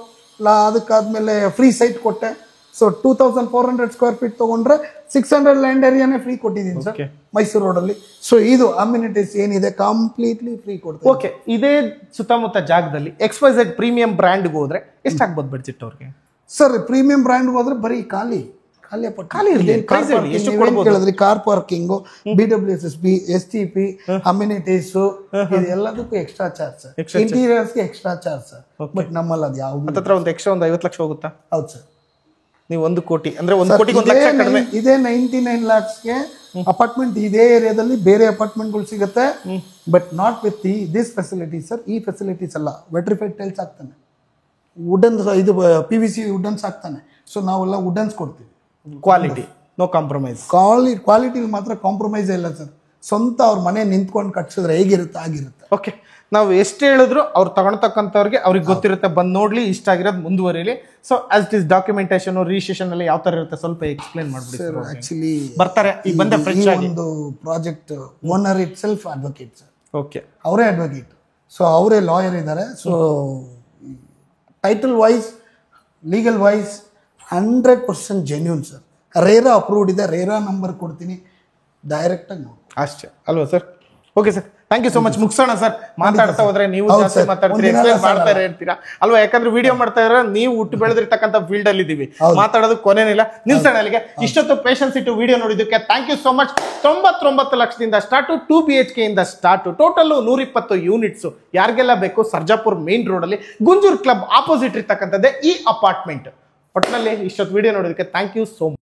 ಅದಕ್ಕಾದ್ಮೇಲೆ ಫ್ರೀ ಸೈಟ್ ಕೊಟ್ಟೆ. ಸೊ 2400 ಸ್ಕ್ವೇರ್ ಫೀಟ್ ತಗೊಂಡ್ರೆ 600 ಲ್ಯಾಂಡ್ ಏರಿಯಾನೇ ಫ್ರೀ ಕೊಟ್ಟಿದ್ದೀನಿ ಸರ್ ಮೈಸೂರು ರೋಡಲ್ಲಿ. ಸೊ ಇದು ಅಮ್ಯುನಿಟೀಸ್ ಏನಿದೆ ಕಂಪ್ಲೀಟ್ಲಿ ಫ್ರೀ ಕೊಡ್ತೀವಿ. ಓಕೆ, ಇದೇ ಸುತ್ತಮುತ್ತ ಜಾಗದಲ್ಲಿ XYZ ಪ್ರೀಮಿಯಂ ಬ್ರ್ಯಾಂಡ್ಗೆ ಹೋದ್ರೆ ಎಷ್ಟಾಗ್ಬೋದು ಬಡ್ಜೆಟ್ ಅವ್ರಿಗೆ ಸರ್? ಪ್ರೀಮಿಯಂ ಬ್ರ್ಯಾಂಡ್ ಹೋದ್ರೆ ಬರೀ ಖಾಲಿ ಕೇಳಿದ್ರಿ. Car parking, BWSSB, STP, amenities ಎಲ್ಲದಕ್ಕೂ ಎಕ್ಸ್ಟ್ರಾ ಚಾರ್ಜ್ ಸರ್. ಇಂಟೀರಿಯರ್ಸ್ಗೆ ಎಕ್ಸ್ಟ್ರಾ ಚಾರ್ಜ್ ಸರ್. ಬಟ್ ನಮ್ಮಲ್ಲಿ ಅದು ಯಾವ್ದು ಹತ್ರ ಒಂದು ಎಕ್ಸ್ಟ್ರಾ ಒಂದು 50 ಲಕ್ಷ ಹೋಗುತ್ತಾ? ಹೌದು ಸರ್. ನೀವು 1 ಕೋಟಿ ಅಂದ್ರೆ 1 ಕೋಟಿಗೆ 1 ಲಕ್ಷ ಕಡಿಮೆ. ಇದೇ 99 lakhsಗೆ ಅಪಾರ್ಟ್ಮೆಂಟ್ ಇದೇ ಏರಿಯಾದಲ್ಲಿ ಬೇರೆ ಅಪಾರ್ಟ್ಮೆಂಟ್ಗಳು ಸಿಗುತ್ತೆ. But not with this facilities sir. ಈ ಫೆಸಿಲಿಟೀಸ್ ಅಲ್ಲ. ವೆಟ್ರಿಫೈಡ್ ಟೈಲ್ಸ್ ಹಾಕ್ತಾನೆ, ವುಡನ್ ಇದು PVC ವುಡನ್ಸ್ ಹಾಕ್ತಾನೆ. ಸೊ ನಾವೆಲ್ಲ ವುಡನ್ಸ್ ಕೊಡ್ತೀವಿ. Quality no compromise. ಕ್ವಾಲಿಟಿ ಮಾತ್ರ ಕಾಂಪ್ರಮೈಸ್ ಇಲ್ಲ ಸರ್. ಸ್ವಂತ ಅವ್ರ ಮನೆ ನಿಂತ್ಕೊಂಡು ಕಟ್ಸಿದ್ರೆ ಹೇಗಿರುತ್ತೆ ಆಗಿರುತ್ತೆ. ಓಕೆ, ನಾವು ಎಷ್ಟು ಹೇಳಿದ್ರು ಅವ್ರು ತಗೊಳ್ತಕ್ಕಂಥವ್ರಿಗೆ ಅವ್ರಿಗೆ ಗೊತ್ತಿರುತ್ತೆ. ಬಂದು ನೋಡ್ಲಿ, ಇಷ್ಟ ಆಗಿರೋದು ಮುಂದುವರಿಲಿ. So as it is documentation registration ಎಲ್ಲ ಯಾವ ತರ ಇರುತ್ತೆ ಸ್ವಲ್ಪ ಎಕ್ಸ್ಪ್ಲೈನ್ ಮಾಡ್ಬಿಡಿ ಸರ್. ಆಕ್ಚುಲಿ ಬರ್ತಾರೆ ಈಗ ಬಂದೆ ಫ್ರೆಂಚ್ ಆಗಿ. ಒಂದು project owner itself advocate sir. Okay, ಅವರೇ ಅಡ್ವೊಕೇಟ್. ಸೊ ಅವರೇ ಲಾಯರ್ ಇದ್ದಾರೆ. So title wise, legal wise 100% genuine sir. RERA approved ಇದೆ. ರೇರಾ ನಂಬರ್ ಕೊಡ್ತೀನಿ, ಡೈರೆಕ್ಟ್ ಆಗಿ ನೋಡಿ ಅಷ್ಟೇ ಅಲ್ವಾ sir? Okay sir, thank you so much. ಮುಗಿಸೋಣ ಸರ್. ಮಾತಾಡ್ತಾ ಹೋದ್ರೆ ನೀವು ಜಾಸ್ತಿ ಮಾತಾಡ್ತೀರಿ, ಎಕ್ಸ್ಪ್ಲೇನ್ ಮಾಡ್ತಾ ಇರ್ತೀರಾ ಅಲ್ವಾ? ಯಾಕಂದ್ರೆ ವಿಡಿಯೋ ಮಾಡ್ತಾ ಇದ್ರೆ ನೀವು ಹುಟ್ಟು ಬೆಳೆದಿರ್ತಕ್ಕಂಥ ಫೀಲ್ಡ್ ಅಲ್ಲಿ ಇದೀವಿ. ಮಾತಾಡೋದು ಕೊನೆನಿಲ್ಲ. ನಿಲ್ಸೋಣ ಅಲ್ಲಿಗೆ. ಇಷ್ಟೊತ್ತು ಪೇಷನ್ಸ್ ಇಟ್ಟು ವಿಡಿಯೋ ನೋಡಿದ್ದಕ್ಕೆ ಥ್ಯಾಂಕ್ ಯು ಸೋ ಮಚ್. 99 ಲಕ್ಷದಿಂದ ಸ್ಟಾರ್ಟ್, 2 BHK ಇಂದ ಸ್ಟಾರ್ಟ್, ಟೋಟಲ್ 120 ಯೂನಿಟ್ಸ್. ಯಾರಿಗೆಲ್ಲ ಬೇಕು ಸರ್ಜಾಪುರ್ ಮೇನ್ ರೋಡ್ ಅಲ್ಲಿ ಗುಂಜೂರ್ ಕ್ಲಬ್ ಆಪೋಸಿಟ್ ಇರ್ತಕ್ಕಂಥದ್ದೇ ಈ ಅಪಾರ್ಟ್ಮೆಂಟ್. ಒಟ್ಟಿನಲ್ಲಿ ಇಷ್ಟೊತ್ತು ವಿಡಿಯೋ ನೋಡೋದಕ್ಕೆ ಥ್ಯಾಂಕ್ ಯು ಸೋ ಮಚ್.